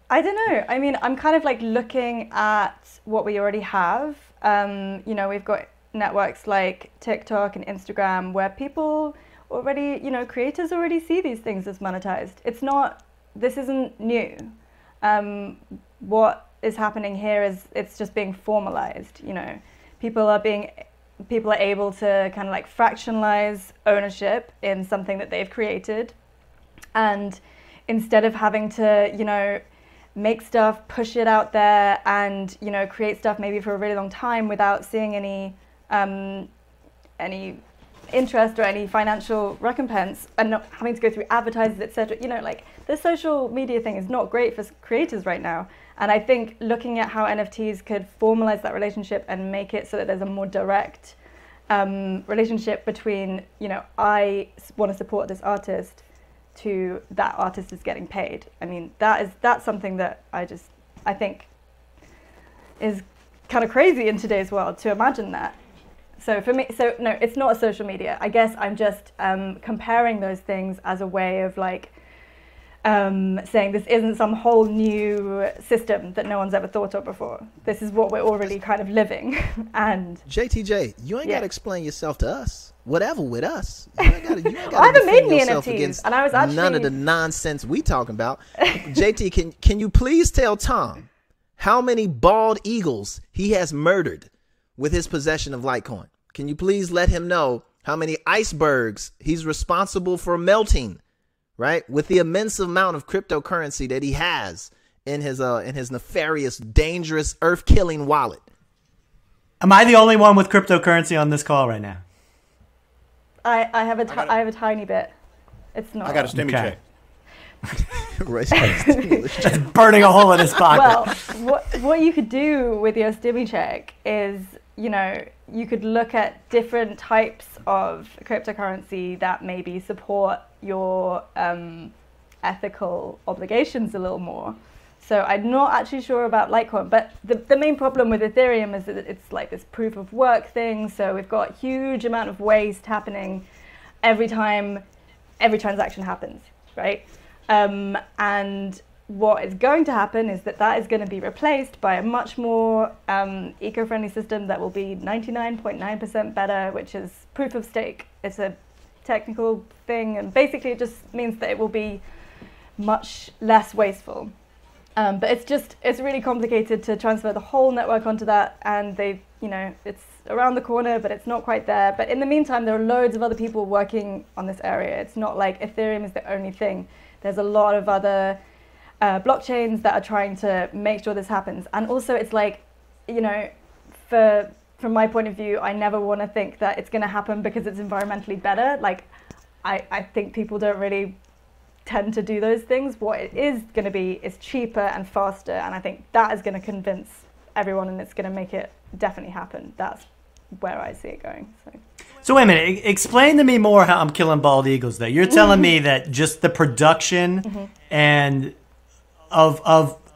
I don't know. I mean, I'm kind of like looking at what we already have. We've got networks like TikTok and Instagram where people already, creators already see these things as monetized. This isn't new. what is happening here is it's just being formalized. You know, people are able to kind of like fractionalize ownership in something that they've created, and instead of having to, you know, make stuff, push it out there, and, you know, create stuff maybe for a really long time without seeing any interest or any financial recompense, and not having to go through advertisers, etc. You know, like the social media thing is not great for creators right now. And I think looking at how NFTs could formalize that relationship and make it so that there's a more direct relationship between, you know, I want to support this artist to that artist is getting paid. I mean, that's something that I think is kind of crazy in today's world to imagine that. So for me, no, it's not a social media. I guess I'm just comparing those things as a way of like saying this isn't some whole new system that no one's ever thought of before. This is what we're already kind of living. And JTJ, you ain't got to explain yourself to us. Whatever with us. You ain't gotta I haven't made any NFTs, and I was actually none of the nonsense we talking about. JT, can you please tell Tom how many bald eagles he has murdered with his possession of Litecoin? Can you please let him know how many icebergs he's responsible for melting, right? With the immense amount of cryptocurrency that he has in his nefarious, dangerous, earth-killing wallet. Am I the only one with cryptocurrency on this call right now? I have a tiny bit. It's not. I got a stimmy check. Royce got a stimulus check. Just burning a hole in his pocket. Well, what you could do with your stimmy check is, you know, you could look at different types of cryptocurrency that maybe support your ethical obligations a little more. So I'm not actually sure about Litecoin, but the main problem with Ethereum is that it's like this proof of work thing. So we've got huge amount of waste happening every time every transaction happens, right? And what is going to happen is that is going to be replaced by a much more eco-friendly system that will be 99.9% better, which is proof of stake. It's a technical thing, and basically it just means that it will be much less wasteful. But it's really complicated to transfer the whole network onto that, and it's around the corner, but it's not quite there. But in the meantime, there are loads of other people working on this area. It's not like Ethereum is the only thing. There's a lot of other blockchains that are trying to make sure this happens. And also it's like, you know, from my point of view, I never want to think that it's going to happen because it's environmentally better. Like, I think people don't really tend to do those things. What it is going to be is cheaper and faster, and I think that is going to convince everyone, and it's going to make it definitely happen. That's where I see it going. So wait a minute, explain to me more how I'm killing bald eagles there. You're telling me that just the production and of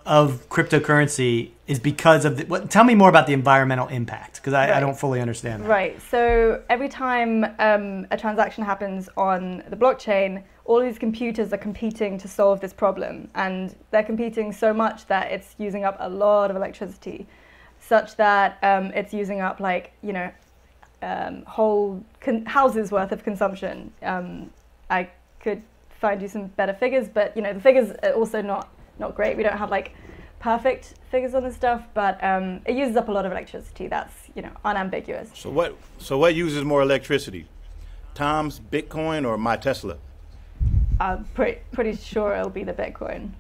cryptocurrency is because of tell me more about the environmental impact, because I don't fully understand that. Right. So every time a transaction happens on the blockchain, all these computers are competing to solve this problem, and they're competing so much that it's using up a lot of electricity, such that it's using up, like, you know, whole houses worth of consumption. I could find you some better figures, but, you know, the figures are also not great. We don't have like perfect figures on this stuff, but it uses up a lot of electricity. That's, you know, unambiguous. So what uses more electricity? Tom's Bitcoin or my Tesla? I'm pretty sure it'll be the Bitcoin.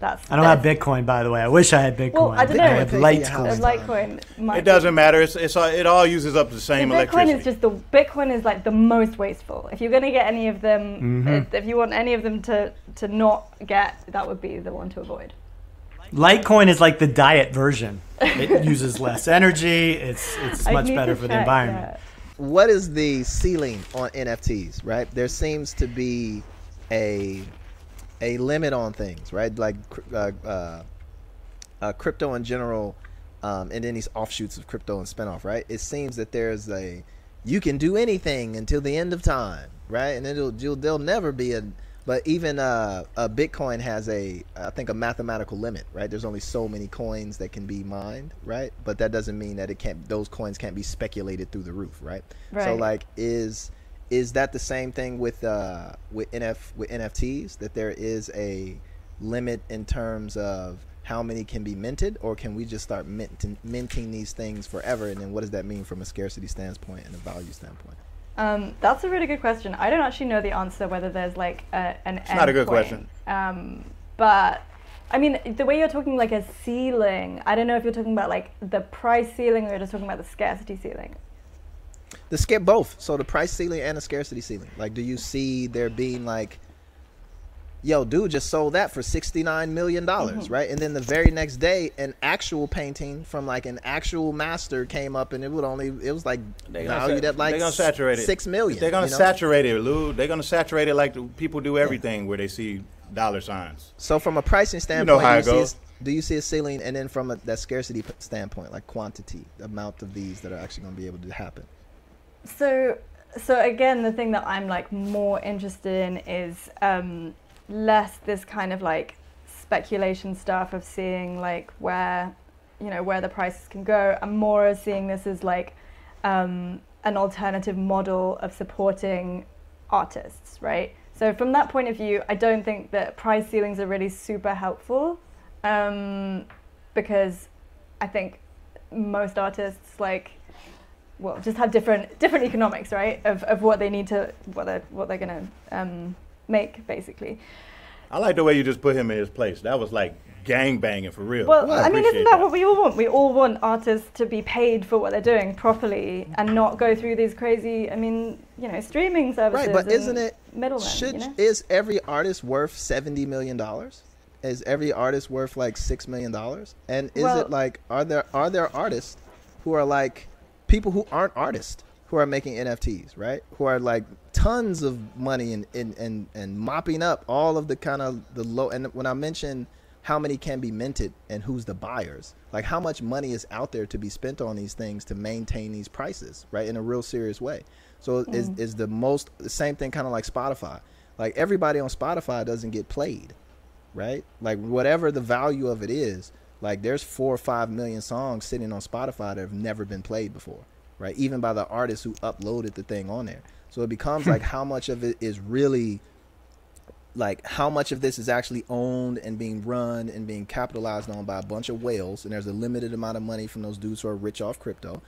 I don't have Bitcoin, by the way. I wish I had Bitcoin. Well, I don't know. I have Litecoin. Litecoin. It doesn't matter. It all uses up the same electricity. Bitcoin is like the most wasteful. If you're going to get any of them, if you want any of them to not get, that would be the one to avoid. Litecoin is like the diet version. It uses less energy. It's much better for the environment. Yeah. What is the ceiling on NFTs, right? There seems to be a limit on things, right? Like crypto in general, and then these offshoots of crypto and spinoff, right? It seems that there's you can do anything until the end of time, right? And then there'll never be but even a Bitcoin has I think a mathematical limit, right? There's only so many coins that can be mined, right? But that doesn't mean that those coins can't be speculated through the roof, right? So like is that the same thing with NFTs, that there is limit in terms of how many can be minted, or can we just start minting these things forever? And then what does that mean from a scarcity standpoint and a value standpoint? That's a really good question. I don't actually know the answer whether there's like an It's not a good question. But I mean, the way you're talking like a ceiling, I don't know if you're talking about like the price ceiling or you're just talking about the scarcity ceiling. Both. So the price ceiling and the scarcity ceiling. Like, do you see there being like, yo, dude just sold that for $69 million, right? And then the very next day, an actual painting from like an actual master came up, and it was like valued at like $6 million. They're gonna saturate it, Lou. They're gonna saturate it like people do everything where they see dollar signs. So from a pricing standpoint, you know how it goes. Do you see a ceiling? And then from that scarcity standpoint, like quantity, the amount of these that are actually going to be able to happen. So again, the thing that I'm like more interested in is less this kind of like speculation stuff of seeing like where the prices can go. I'm more as seeing this as like an alternative model of supporting artists, right? So from that point of view, I don't think that price ceilings are really super helpful, because I think most artists just have different economics, right? Of what they need to, what they're gonna make, basically. I like the way you just put him in his place. That was like gang banging for real. Well, I mean, isn't that what we all want? We all want artists to be paid for what they're doing properly and not go through these crazy, streaming services. Right, but isn't it middlemen? Is every artist worth $70 million? Is every artist worth like $6 million? And is it like, are there artists who are like people who aren't artists who are making NFTs, right? Who are like tons of money and mopping up all of the kind of the low. And when I mention how many can be minted and who's the buyers, like how much money is out there to be spent on these things to maintain these prices, right? In a real serious way. So is the same thing kind of like Spotify. Like everybody on Spotify doesn't get played, right? Like whatever the value of it is, like there's 4 or 5 million songs sitting on Spotify that have never been played before, right? Even by the artists who uploaded the thing on there. So it becomes like how much of it is really, like how much of this is actually owned and being run and being capitalized on by a bunch of whales, and there's a limited amount of money from those dudes who are rich off crypto,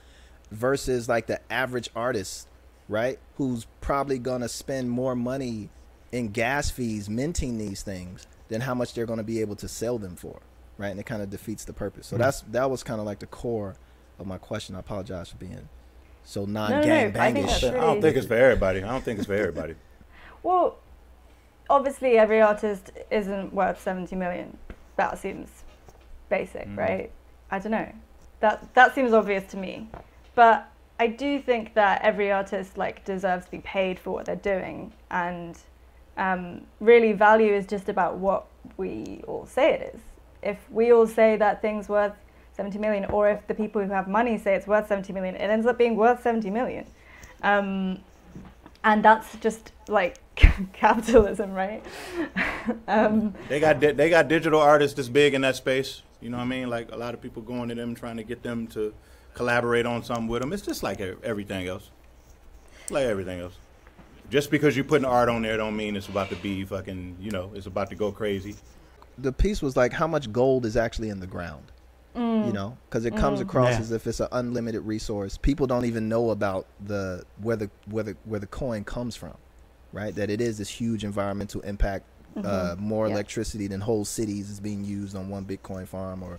versus like the average artist, right? Who's probably gonna spend more money in gas fees minting these things than how much they're gonna be able to sell them for, right? And it kind of defeats the purpose. So that was kind of like the core of my question. I apologize for being so non-gang-bangish. Really... I don't think it's for everybody. Well, obviously every artist isn't worth 70 million. That seems basic, right? I don't know. That seems obvious to me. But I do think that every artist like deserves to be paid for what they're doing, and really value is just about what we all say it is. If we all say that thing's worth 70 million, or if the people who have money say it's worth 70 million, it ends up being worth 70 million. And that's just like capitalism, right? They got digital artists this big in that space. You know what I mean? Like a lot of people going to them trying to get them to collaborate on something with them. It's just like everything else. Like everything else. Just because you're putting art on there don't mean it's about to be fucking, it's about to go crazy. The piece was like how much gold is actually in the ground. Because it comes across as if it's an unlimited resource. People don't even know about where the coin comes from, right? That it is this huge environmental impact. More electricity than whole cities is being used on one Bitcoin farm or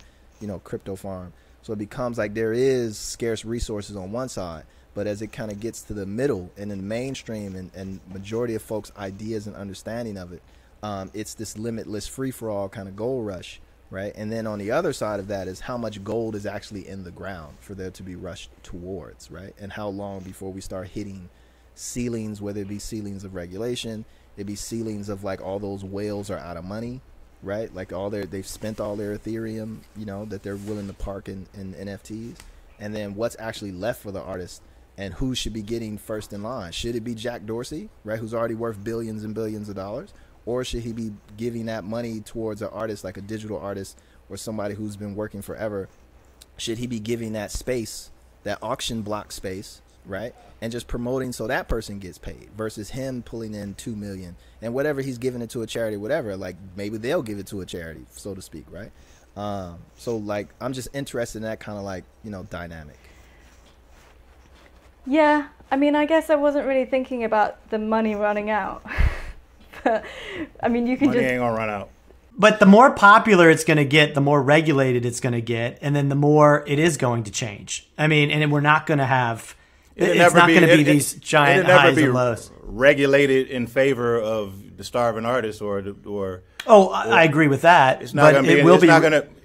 crypto farm. So it becomes like there is scarce resources on one side, but as it kind of gets to the middle and in the mainstream and majority of folks' ideas and understanding of it, it's this limitless free-for-all kind of gold rush. Right. And then on the other side of that is how much gold is actually in the ground for there to be rushed towards. Right. And how long before we start hitting ceilings, whether it be ceilings of regulation, it be ceilings of like all those whales are out of money. Right. Like they've spent all their Ethereum, that they're willing to park in NFTs. And then what's actually left for the artist and who should be getting first in line? Should it be Jack Dorsey, right, who's already worth billions and billions of dollars? Or should he be giving that money towards an artist like a digital artist or somebody who's been working forever? Should he be giving that space, that auction block space, right? And just promoting so that person gets paid versus him pulling in 2 million and whatever he's giving it to a charity, whatever, like maybe they'll give it to a charity, so to speak, right? So like I'm just interested in that kind of like, you know, dynamic. Yeah, I mean, I guess I wasn't really thinking about the money running out. But I mean, you can Money just ain't gonna run out. But the more popular it's going to get, the more regulated it's going to get, and then the more it is going to change. I mean, and we're not going to have. It's not going to be these giant highs and lows. Regulated in favor of the starving artist or. I agree with that. It's not going to be.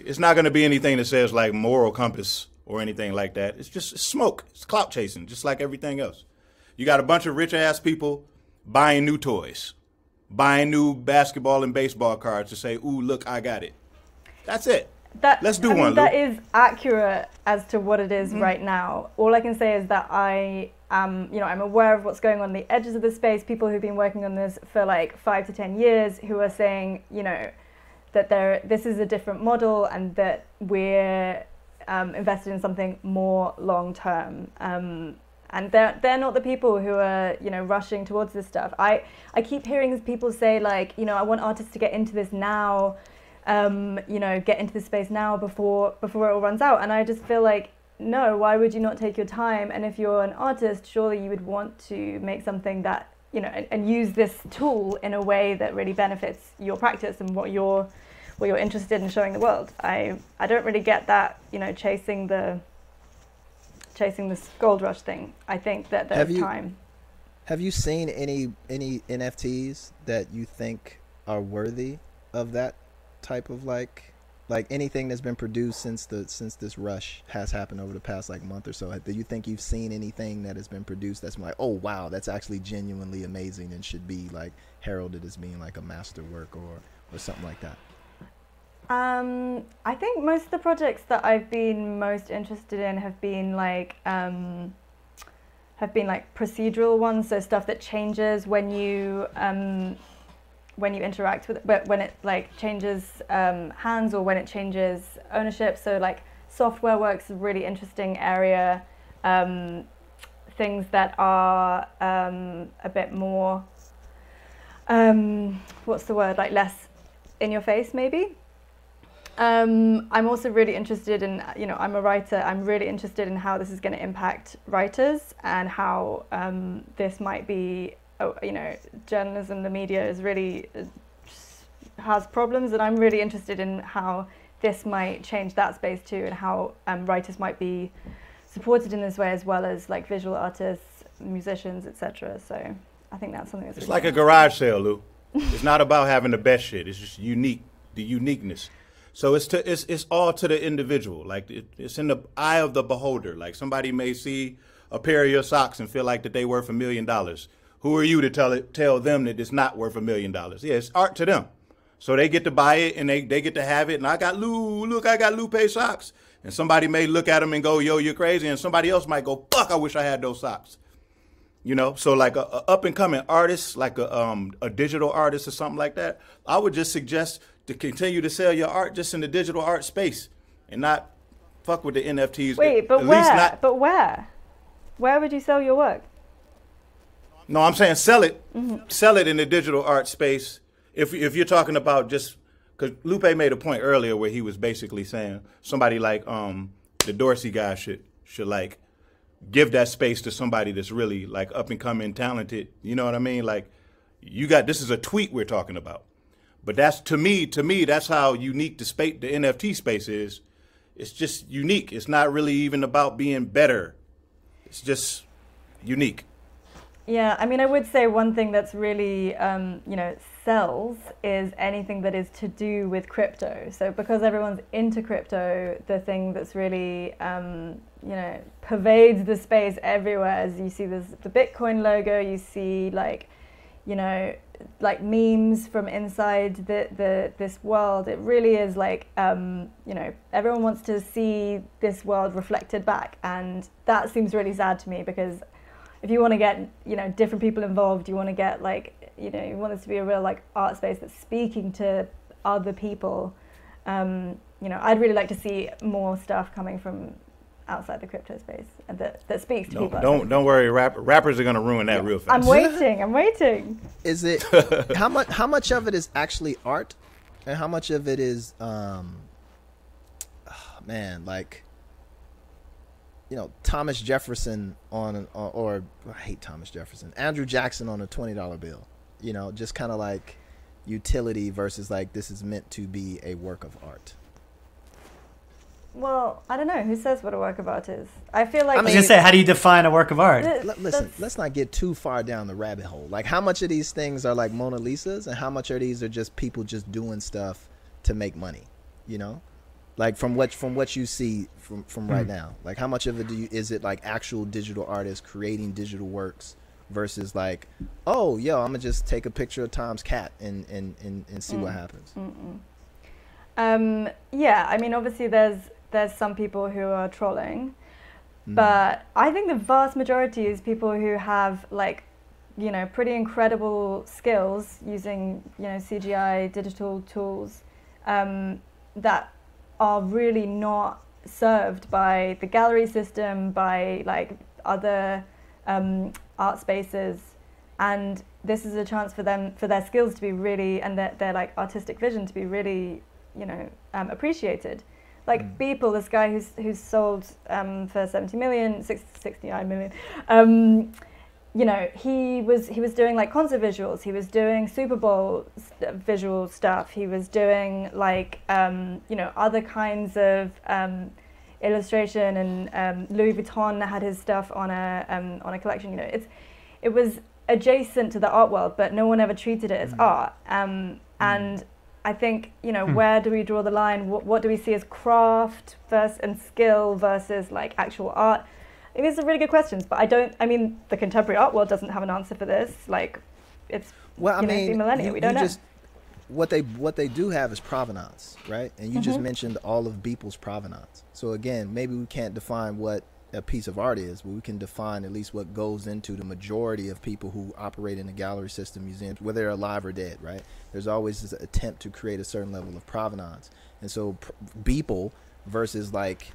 It's not going to be anything that says like moral compass or anything like that. It's just smoke. It's clout chasing, just like everything else. You got a bunch of rich ass people buying new toys, buying new basketball and baseball cards to say, "Ooh, look, I got it." That's it. Let's do one. That is accurate as to what it is right now. All I can say is that I am, I'm aware of what's going on the edges of the space. People who've been working on this for like 5 to 10 years who are saying, that this is a different model and that we're invested in something more long term. And they're not the people who are, rushing towards this stuff. I keep hearing people say like, I want artists to get into this now. Get into the space now before it all runs out. And I just feel like, no, why would you not take your time? And if you're an artist, surely you would want to make something that, and use this tool in a way that really benefits your practice and what you're interested in showing the world. I don't really get that, chasing this gold rush thing. I think that there's time. Have you seen any NFTs that you think are worthy of that type of like anything that's been produced since this rush has happened over the past like month or so? Do you think you've seen anything that has been produced that's like, oh wow, that's actually genuinely amazing and should be like heralded as being like a masterwork or something like that? I think most of the projects that I've been most interested in have been like procedural ones, so stuff that changes when you interact with it, but when it like changes hands or when it changes ownership. So like software work's a really interesting area. Things that are a bit more what's the word, like less in your face maybe. I'm also really interested in, I'm a writer, I'm really interested in how this is going to impact writers and how this might be, journalism, the media is really has problems, and I'm really interested in how this might change that space too, and how writers might be supported in this way, as well as like visual artists, musicians, etc. So I think that's something that's it's really like a garage sale, Lou. It's not about having the best shit. It's just unique, the uniqueness. So it's all to the individual. Like it's in the eye of the beholder. Like somebody may see a pair of your socks and feel like that they worth $1 million. Who are you to tell them that it's not worth $1 million? Yeah, it's art to them. So they get to buy it and they get to have it. And I got Lupe socks. And somebody may look at them and go, yo, you're crazy. And somebody else might go, fuck, I wish I had those socks. So like a up and coming artist, like a digital artist or something like that, I would just suggest to continue to sell your art just in the digital art space and not fuck with the NFTs. Wait, but where? But where? Where would you sell your work? No, I'm saying sell it. Mm-hmm. Sell it in the digital art space. If you're talking about just, because Lupe made a point earlier where he was basically saying somebody like the Dorsey guy should like give that space to somebody that's really like up and coming, talented. You know what I mean? Like this is a tweet we're talking about. But that's to me, that's how unique the NFT space is. It's just unique. It's not really even about being better. It's just unique. Yeah, I mean, I would say one thing that's really, sells is anything that is to do with crypto. So because everyone's into crypto, the thing that's really, pervades the space everywhere, as you see the Bitcoin logo, you see like memes from inside this world. It really is like, everyone wants to see this world reflected back. And that seems really sad to me, because if you want to get, different people involved, you want to get like, you want this to be a real like art space that's speaking to other people. I'd really like to see more stuff coming from outside the crypto space and that speaks to people. Don't worry, rappers are gonna ruin that real fast. I'm waiting. Is it how much of it is actually art, and how much of it is like, you know, Thomas Jefferson or I hate Thomas Jefferson, Andrew Jackson on a $20 bill, you know, just kind of like utility versus like this is meant to be a work of art? Well, I don't know. Who says what a work of art is? I feel like... I was going to say, how do you define a work of art? Listen, let's not get too far down the rabbit hole. Like, how much of these things are like Mona Lisas, and how much of these are just people just doing stuff to make money, you know? Like, from what you see from right now. Like, how much of it is it like actual digital artists creating digital works versus like, oh, yo, I'm going to just take a picture of Tom's cat and see what happens? Yeah, I mean, obviously there's some people who are trolling, but I think the vast majority is people who have like, you know, pretty incredible skills using, you know, CGI digital tools that are really not served by the gallery system, by like other art spaces, and this is a chance for them, for their skills to be really, and their like artistic vision to be really, you know, appreciated. Like Beeple, this guy who's sold for 69 million. You know, he was doing like concert visuals. He was doing Super Bowl visual stuff. He was doing like you know, other kinds of illustration, and Louis Vuitton had his stuff on a collection. You know, it was adjacent to the art world, but no one ever treated it as art. And I think, you know, where do we draw the line? What do we see as craft and skill versus like actual art? I think these are really good questions, but I mean, the contemporary art world doesn't have an answer for this. Like, it's, well, I mean, millennia, we don't know. What they do have is provenance, right? And you just mentioned all of Beeple's provenance. So again, maybe we can't define what a piece of art is, but we can define at least what goes into the majority of people who operate in the gallery system, museums, whether they're alive or dead, right? There's always this attempt to create a certain level of provenance. And so Beeple versus like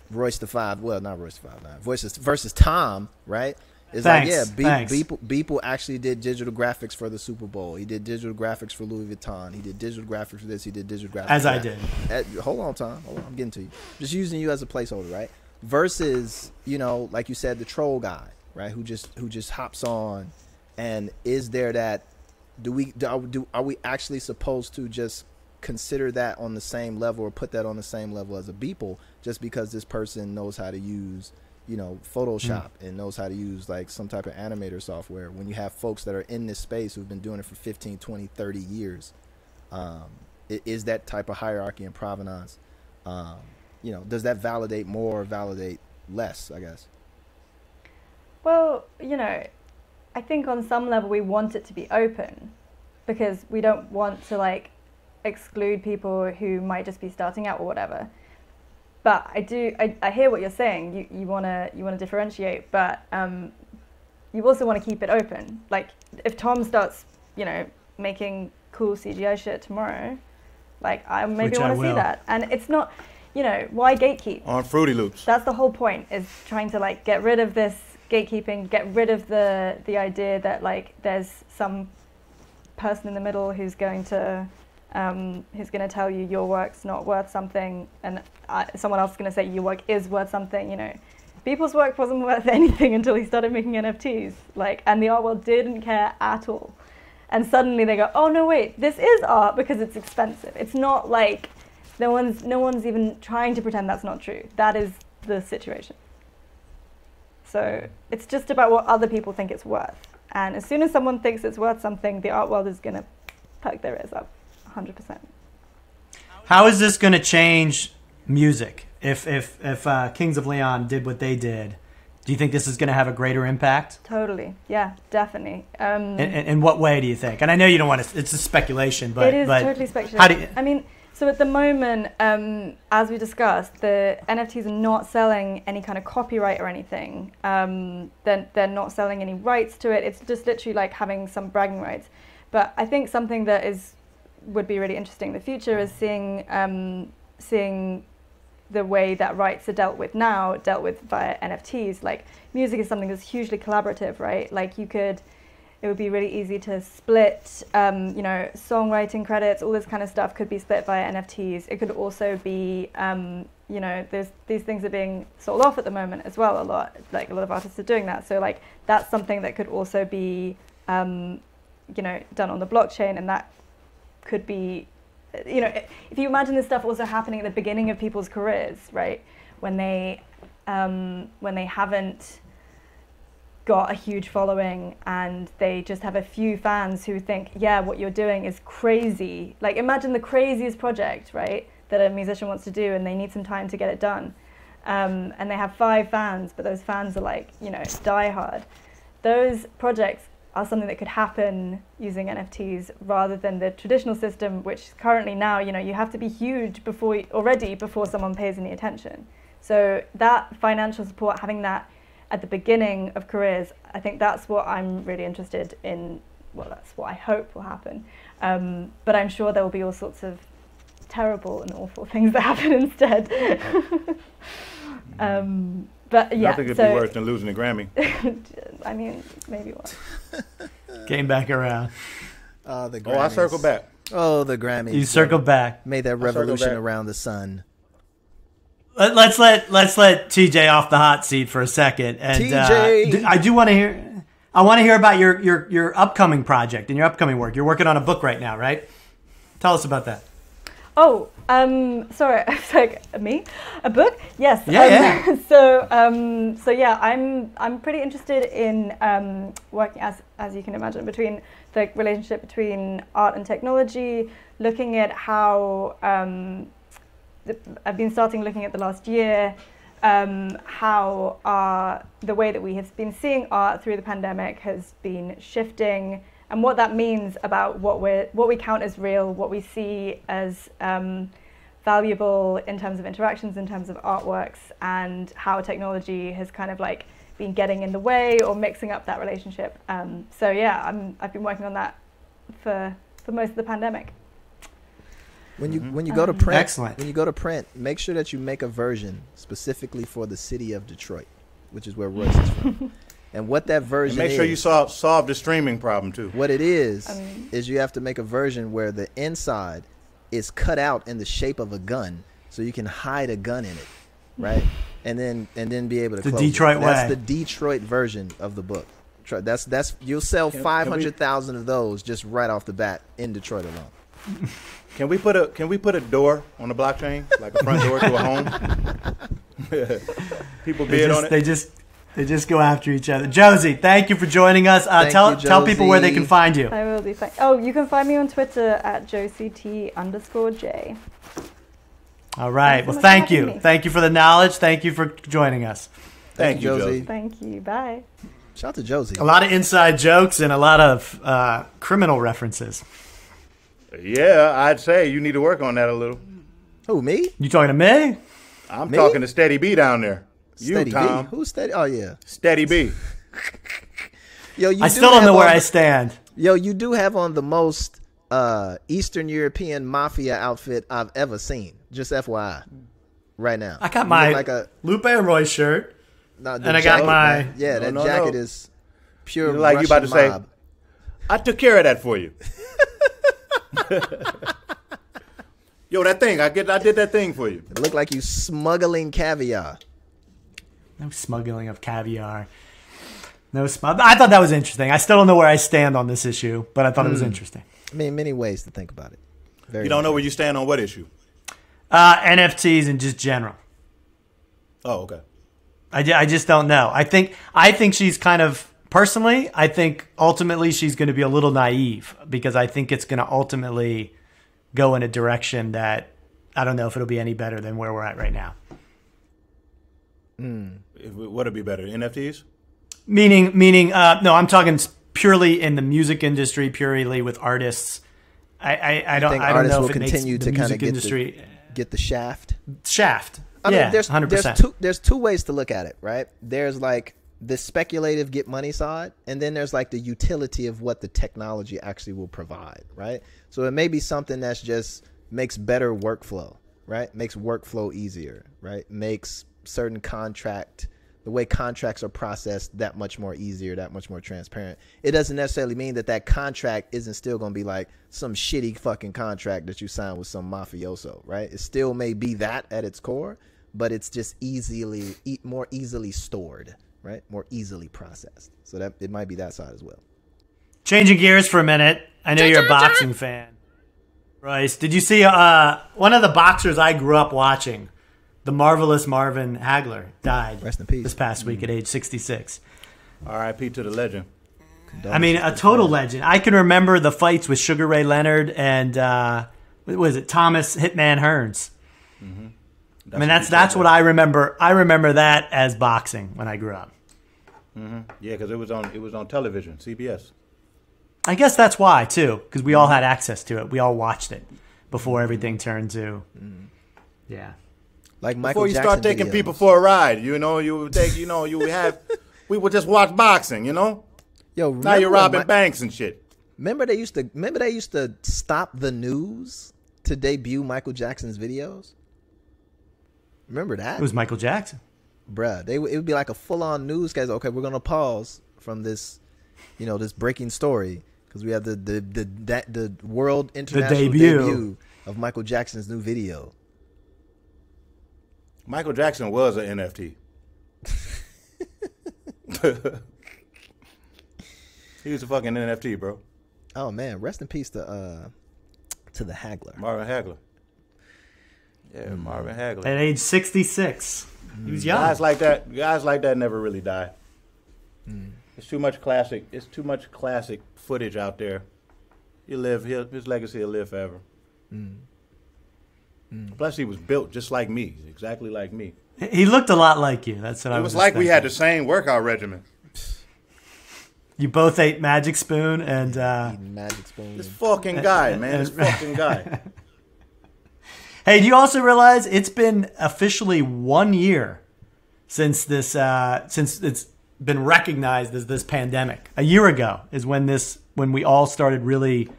Royce the 5, well, not Royce the 5'9", versus Tom, right? It's like, yeah, Beeple actually did digital graphics for the Super Bowl. He did digital graphics for Louis Vuitton. He did digital graphics for this. He did digital graphics as for I that. did. Hold on, Tom. Hold on, I'm getting to you. Just using you as a placeholder, right? Versus, you know, like you said, the troll guy, right? Who just hops on, and is there that? Are we actually supposed to just consider that on the same level, or put that on the same level as a Beeple, just because this person knows how to use, you know, Photoshop and knows how to use like some type of animator software, when you have folks that are in this space who've been doing it for 15, 20, 30 years? Is that type of hierarchy and provenance, you know, does that validate more or validate less, I guess? Well, you know, I think on some level we want it to be open, because we don't want to like exclude people who might just be starting out or whatever. But I hear what you're saying. You want to differentiate, but you also want to keep it open. Like, if Tom starts, you know, making cool CGI shit tomorrow, like, I maybe want to see that. And it's not, you know, why gatekeep? On Fruity Loops. That's the whole point, is trying to like get rid of this gatekeeping, get rid of the idea that like there's some person in the middle who's going to tell you your work's not worth something, and someone else is going to say your work is worth something. You know, Beeple's work wasn't worth anything until he started making NFTs, like, and the art world didn't care at all. And suddenly they go, oh no, wait, this is art because it's expensive. It's not like no one's even trying to pretend that's not true. That is the situation. So it's just about what other people think it's worth. And as soon as someone thinks it's worth something, the art world is going to perk their ears up, 100%. How is this going to change music? If Kings of Leon did what they did, do you think this is going to have a greater impact? Totally. Yeah, definitely. In what way do you think? And I know you don't want to, it's a speculation, but... It is totally speculative. I mean, so at the moment, as we discussed, the NFTs are not selling any kind of copyright or anything. They're not selling any rights to it. It's just literally like having some bragging rights. But I think something that would be really interesting in the future is seeing the way that rights are dealt with now, dealt with via NFTs. Like music is something that's hugely collaborative, right? Like it would be really easy to split, songwriting credits, all this kind of stuff could be split via NFTs. It could also be, these things are being sold off at the moment as well a lot. Like a lot of artists are doing that. So like that's something that could also be, done on the blockchain, and that could be, if you imagine this stuff also happening at the beginning of people's careers, right? When they haven't got a huge following and they just have a few fans who think, yeah, what you're doing is crazy. Like imagine the craziest project, right, that a musician wants to do, and they need some time to get it done. And they have 5 fans, but those fans are like, die hard. Those projects are something that could happen using NFTs rather than the traditional system, which currently now, you have to be huge before someone pays any attention. So that financial support, having that at the beginning of careers, I think that's what I'm really interested in. Well, that's what I hope will happen. But I'm sure there will be all sorts of terrible and awful things that happen instead. But yeah, nothing could be worse than losing a Grammy. I mean, maybe one. Came back around. Oh, the Grammys. Oh, I circle back. Oh, the Grammys. You circled back. Made that revolution around the sun. Let's let TJ off the hot seat for a second. And TJ, I do want to hear. I want to hear about your upcoming project and your upcoming work. You're working on a book right now, right? Tell us about that. Oh, sorry. I was like, me? A book? Yes. Yeah. So yeah, I'm pretty interested in working, as you can imagine, between the relationship between art and technology, looking at how I've been starting looking at the last year, how the way that we have been seeing art through the pandemic has been shifting, and what that means about what we count as real, what we see as valuable in terms of interactions, in terms of artworks, and how technology has kind of like been getting in the way or mixing up that relationship. So yeah, I've been working on that for most of the pandemic. When you go to print, excellent. When you go to print, make sure that you make a version specifically for the city of Detroit, which is where Royce is from. And what that version is. And make sure you solve the streaming problem too. What it is you have to make a version where the inside is cut out in the shape of a gun, so you can hide a gun in it, right? and then be able to the close Detroit it. way. That's the Detroit version of the book. That's you'll sell 500,000 of those just right off the bat in Detroit alone. Can we put a door on the blockchain, like a front door to a home? People bid on it. They just go after each other. Josie, thank you for joining us. Tell people where they can find you. I will do. You can find me on Twitter at JosieT_J. All right. Well, thank you. Thank you for the knowledge. Thank you for joining us. Thank you, Josie. Thank you. Bye. Shout out to Josie. A lot of inside jokes and a lot of criminal references. Yeah, I'd say you need to work on that a little. Who, me? You talking to me? I'm talking to Steady B down there. Steady Tom. B? Who's Steady? Oh, yeah. Steady B. Yo, I still don't know where I stand. Yo, you do have on the most Eastern European mafia outfit I've ever seen. Just FYI. Right now. I got my Lupe and Royce shirt. And I got my... Yeah, that jacket is pure like Russian you about to mob. say, I took care of that for you. Yo, that thing, I did that thing for you. It looked like you smuggling caviar. No smuggling of caviar. I thought that was interesting. I still don't know where I stand on this issue, but I thought it was interesting. I mean, many ways to think about it. You don't know where you stand on what issue? NFTs in just general. Oh, okay. I just don't know. I think she's kind of, personally, I think ultimately she's going to be a little naive, because I think it's going to ultimately go in a direction that I don't know if it'll be any better than where we're at right now. What'd it be better, NFTs? Meaning, no, I'm talking purely in the music industry, purely with artists. I don't know if it makes the music industry get the shaft. I mean, 100%. There's two ways to look at it, right? There's like the speculative get money side, and then there's like the utility of what the technology actually will provide, right? So it may be something that's just makes better workflow, right? Makes workflow easier, right? Makes certain the way contracts are processed that much more easier, that much more transparent. It doesn't necessarily mean that contract isn't still going to be like some shitty fucking contract that you sign with some mafioso, right? It still may be that at its core, but it's just more easily stored, right? More easily processed. So that it might be that side as well. Changing gears for a minute. I know you're a boxing fan. Royce, did you see one of the boxers I grew up watching, the marvelous Marvin Hagler, died Rest in peace. This past week at age 66. R.I.P. to the legend. I mean, a total legend. I can remember the fights with Sugar Ray Leonard and what was it, Thomas Hitman Hearns. Mm-hmm. I mean, that's what I remember. I remember that as boxing when I grew up. Mm-hmm. Yeah, because it was on television, CBS. I guess that's why too, because we all had access to it. We all watched it before everything turned to, yeah. Like Michael Before you Jackson start taking videos. people for a ride, you would take, we would just watch boxing, Yo, now you're robbing banks and shit. Remember they used to stop the news to debut Michael Jackson's videos? Remember that? It was Michael Jackson. Bruh, it would be like a full-on newscast. Okay, we're going to pause from this, this breaking story because we have the world international debut of Michael Jackson's new video. Michael Jackson was an NFT. He was a fucking NFT, bro. Oh man, rest in peace to the Hagler. Marvin Hagler. Yeah, Marvin Hagler. At age 66. He was young. Guys like that never really die. It's too much classic footage out there. His legacy will live forever. Plus, he was built just like me, exactly like me. He looked a lot like you. That's what I was. It was like we had the thinking. same workout regimen. You both ate Magic Spoon and. Magic Spoon. This fucking guy, man. This fucking guy. Hey, do you also realize it's been officially 1 year since this since it's been recognized as this pandemic? A year ago is when we all started really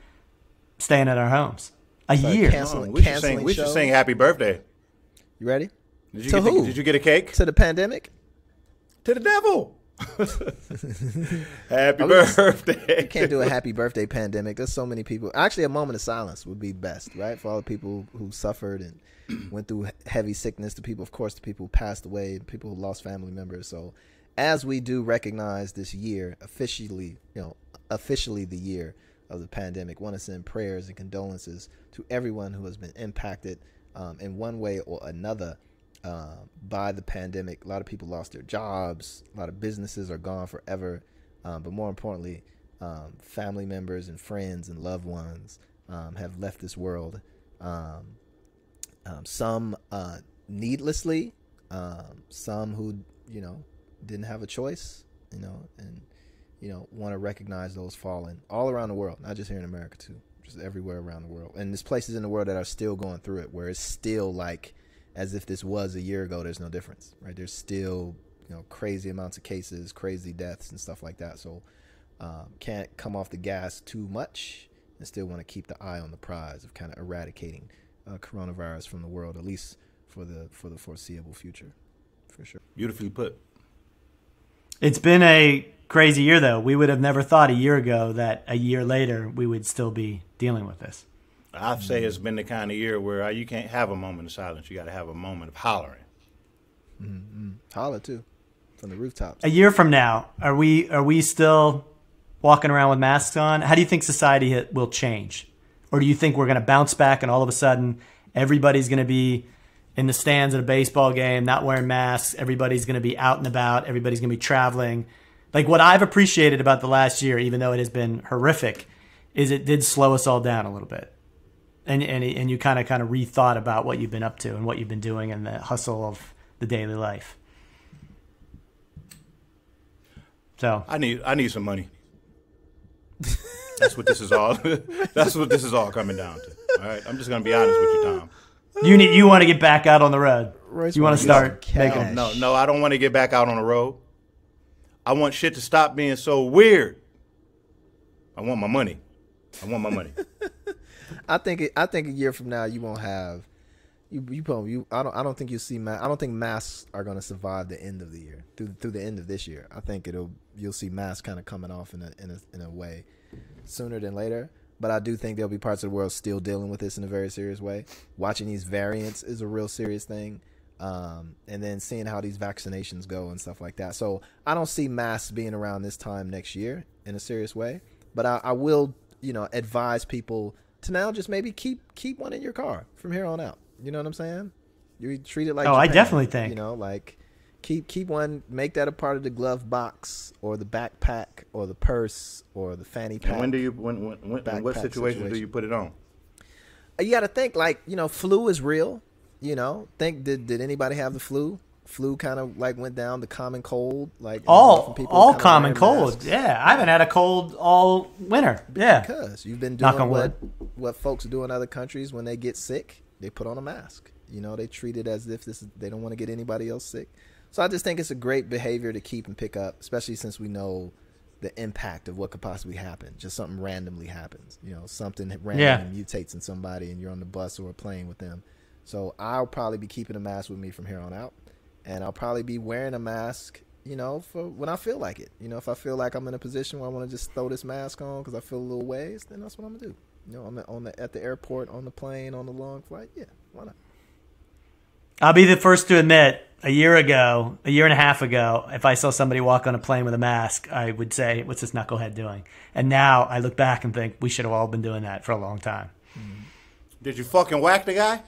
staying at our homes. A year. We should sing happy birthday. You ready? Did you get a cake? To the pandemic? To the devil. Happy birthday. You can't do a happy birthday pandemic. There's so many people. Actually, a moment of silence would be best, right? For all the people who suffered and went through heavy sickness, the people who passed away, people who lost family members. So as we do recognize this year, officially the year of the pandemic, want to send prayers and condolences to everyone who has been impacted in one way or another by the pandemic. A lot of people lost their jobs. A lot of businesses are gone forever. But more importantly, family members and friends and loved ones have left this world. Some needlessly, some who, didn't have a choice, and, want to recognize those fallen all around the world, not just here in America too, just everywhere around the world. And there's places in the world that are still going through it where it's still like, as if this was a year ago, there's no difference, right? There's still, crazy amounts of cases, crazy deaths and stuff like that. So can't come off the gas too much and still want to keep the eye on the prize of kind of eradicating coronavirus from the world, at least for the foreseeable future, for sure. Beautifully put. It's been a crazy year, though. We would have never thought a year ago that a year later we would still be dealing with this. I'd say it's been the kind of year where you can't have a moment of silence. You got to have a moment of hollering. Holler too, from the rooftops. A year from now, are we still walking around with masks on? How do you think society will change? Or do you think we're going to bounce back and all of a sudden everybody's going to be in the stands at a baseball game, not wearing masks. Everybody's going to be out and about. Everybody's going to be traveling. Like what I've appreciated about the last year, even though it has been horrific, is it did slow us all down a little bit. And you kind of rethought about what you've been up to and what you've been doing and the hustle of the daily life. So I need some money. That's what this is all. That's what this is all coming down to. All right, I'm just gonna be honest with you, Tom. You want to get back out on the road. Royce, you want to start making No, I don't want to get back out on the road. I want shit to stop being so weird. I want my money. I think a year from now you won't have I don't think you see I don't think masks are going to survive the end of the year through the end of this year. I think you'll see masks kind of coming off in a way sooner than later. But I do think there'll be parts of the world still dealing with this in a very serious way. Watching these variants is a real serious thing. And then seeing how these vaccinations go and stuff like that. So I don't see masks being around this time next year in a serious way. But I will, advise people to now just maybe keep one in your car from here on out. You know what I'm saying? You treat it like Japan, I definitely think. Like keep one, make that a part of the glove box or the backpack or the purse or the fanny pack. And in what situation do you put it on? You got to think flu is real. Think did anybody have the flu? Flu kind of like went down. The common cold, like all common cold. Yeah, I haven't had a cold all winter. Yeah, because you've been doing what folks do in other countries when they get sick. They put on a mask. They treat it as if they don't want to get anybody else sick. So I just think it's a great behavior to keep and pick up, especially since we know the impact of what could possibly happen. Just something randomly happens. Something randomly mutates in somebody, and you're on the bus or a plane with them. So I'll probably be keeping a mask with me from here on out. And I'll probably be wearing a mask, for when I feel like it. If I feel like I'm in a position where I want to just throw this mask on because I feel a little ways, then that's what I'm going to do. I'm at the airport, on the plane, on the long flight. Yeah, why not? I'll be the first to admit, a year and a half ago, if I saw somebody walk on a plane with a mask, I would say, what's this knucklehead doing? And now I look back and think we should have all been doing that for a long time. Did you fucking whack the guy?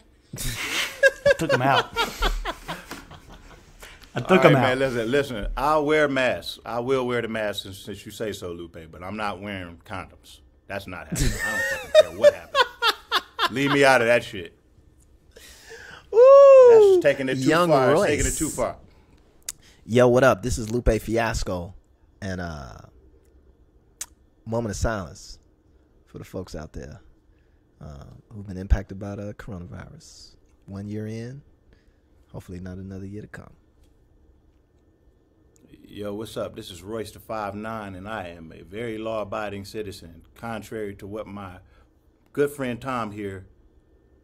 I took him out. Man, listen. I'll wear masks. I will wear the mask since you say so, Lupe. But I'm not wearing condoms. That's not happening. I don't fucking care what happens. Leave me out of that shit. Ooh, that's taking it too far. Royce. Taking it too far. Yo, what up? This is Lupe Fiasco, and moment of silence for the folks out there who've been impacted by the coronavirus. 1 year in, hopefully not another year to come. Yo, what's up? This is Royce the 5'9", and I am a very law-abiding citizen, contrary to what my good friend Tom here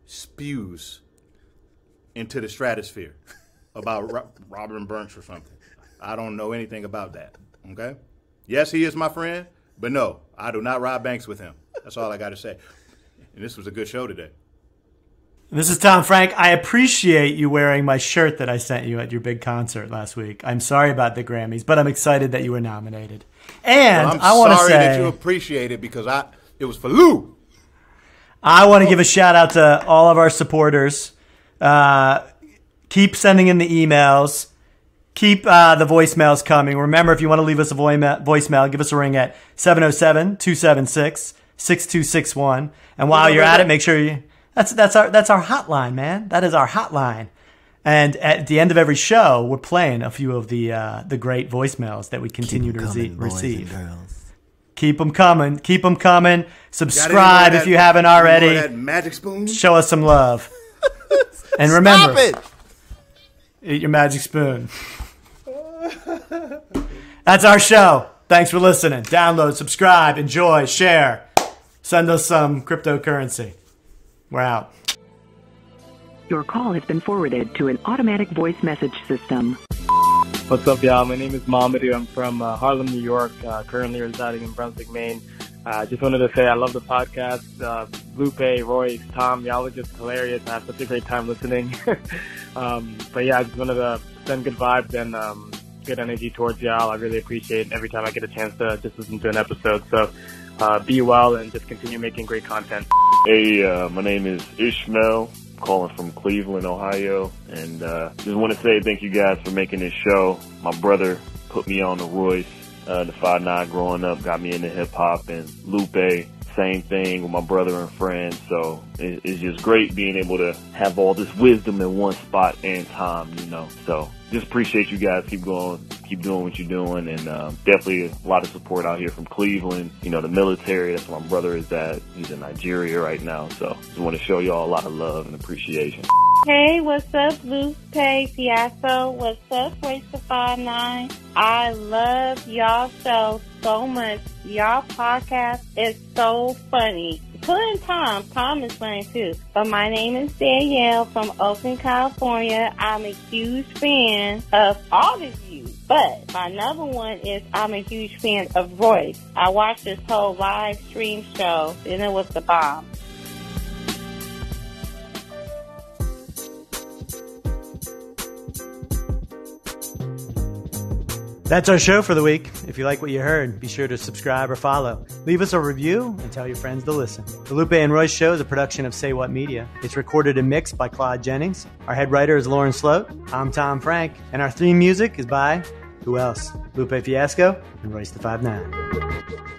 spews into the stratosphere about Robin Burns or something. I don't know anything about that, okay? Yes, he is my friend, but no, I do not rob banks with him. That's all I got to say. And this was a good show today. This is Tom Frank. I appreciate you wearing my shirt that I sent you at your big concert last week. I'm sorry about the Grammys, but I'm excited that you were nominated. And well, I want to say that you appreciate it because it was for Lou. I want to give a shout out to all of our supporters. Keep sending in the emails. Keep the voicemails coming. Remember, if you want to leave us a voicemail, give us a ring at 707-276-6261. And while you're at it, make sure you... That's our hotline, man. That is our hotline. And at the end of every show, we're playing a few of the great voicemails that we continue to receive. Keep them coming. Keep them coming. Subscribe if you haven't already. That magic spoon? Show us some love. And remember, Stop it! Eat your magic spoon. That's our show. Thanks for listening. Download, subscribe, enjoy, share. Send us some cryptocurrency. We're out. Your call has been forwarded to an automatic voice message system. What's up, y'all? My name is Mamadou. I'm from Harlem, New York, currently residing in Brunswick, Maine. Just wanted to say I love the podcast. Lupe, Royce, Tom, y'all are just hilarious. I have such a great time listening. But yeah, I just wanted to send good vibes and good energy towards y'all. I really appreciate every time I get a chance to just listen to an episode. So be well and just continue making great content. Hey, my name is Ishmael, calling from Cleveland, Ohio, and just want to say thank you guys for making this show. My brother put me on the Royce, the 5'9" growing up, got me into hip-hop, and Lupe, same thing with my brother and friends, so it's just great being able to have all this wisdom in one spot and time, so just appreciate you guys. Keep going, keep doing what you're doing, and definitely a lot of support out here from Cleveland, the military. That's where my brother is at. He's in Nigeria right now, so just want to show y'all a lot of love and appreciation. Hey, what's up, Lupe Fiasco? What's up, Royce the 5'9"? I love y'all show so much. Y'all podcast is so funny. Put in Tom. Tom is fine too. But my name is Danielle from Oakland, California. I'm a huge fan of all of you. But my number one is I'm a huge fan of Royce. I watched this whole live stream show, and it was the bomb. That's our show for the week. If you like what you heard, be sure to subscribe or follow. Leave us a review and tell your friends to listen. The Lupe and Royce Show is a production of Say What Media. It's recorded and mixed by Claude Jennings. Our head writer is Lauren Sloat. I'm Tom Frank. And our theme music is by, who else? Lupe Fiasco and Royce the 5'9".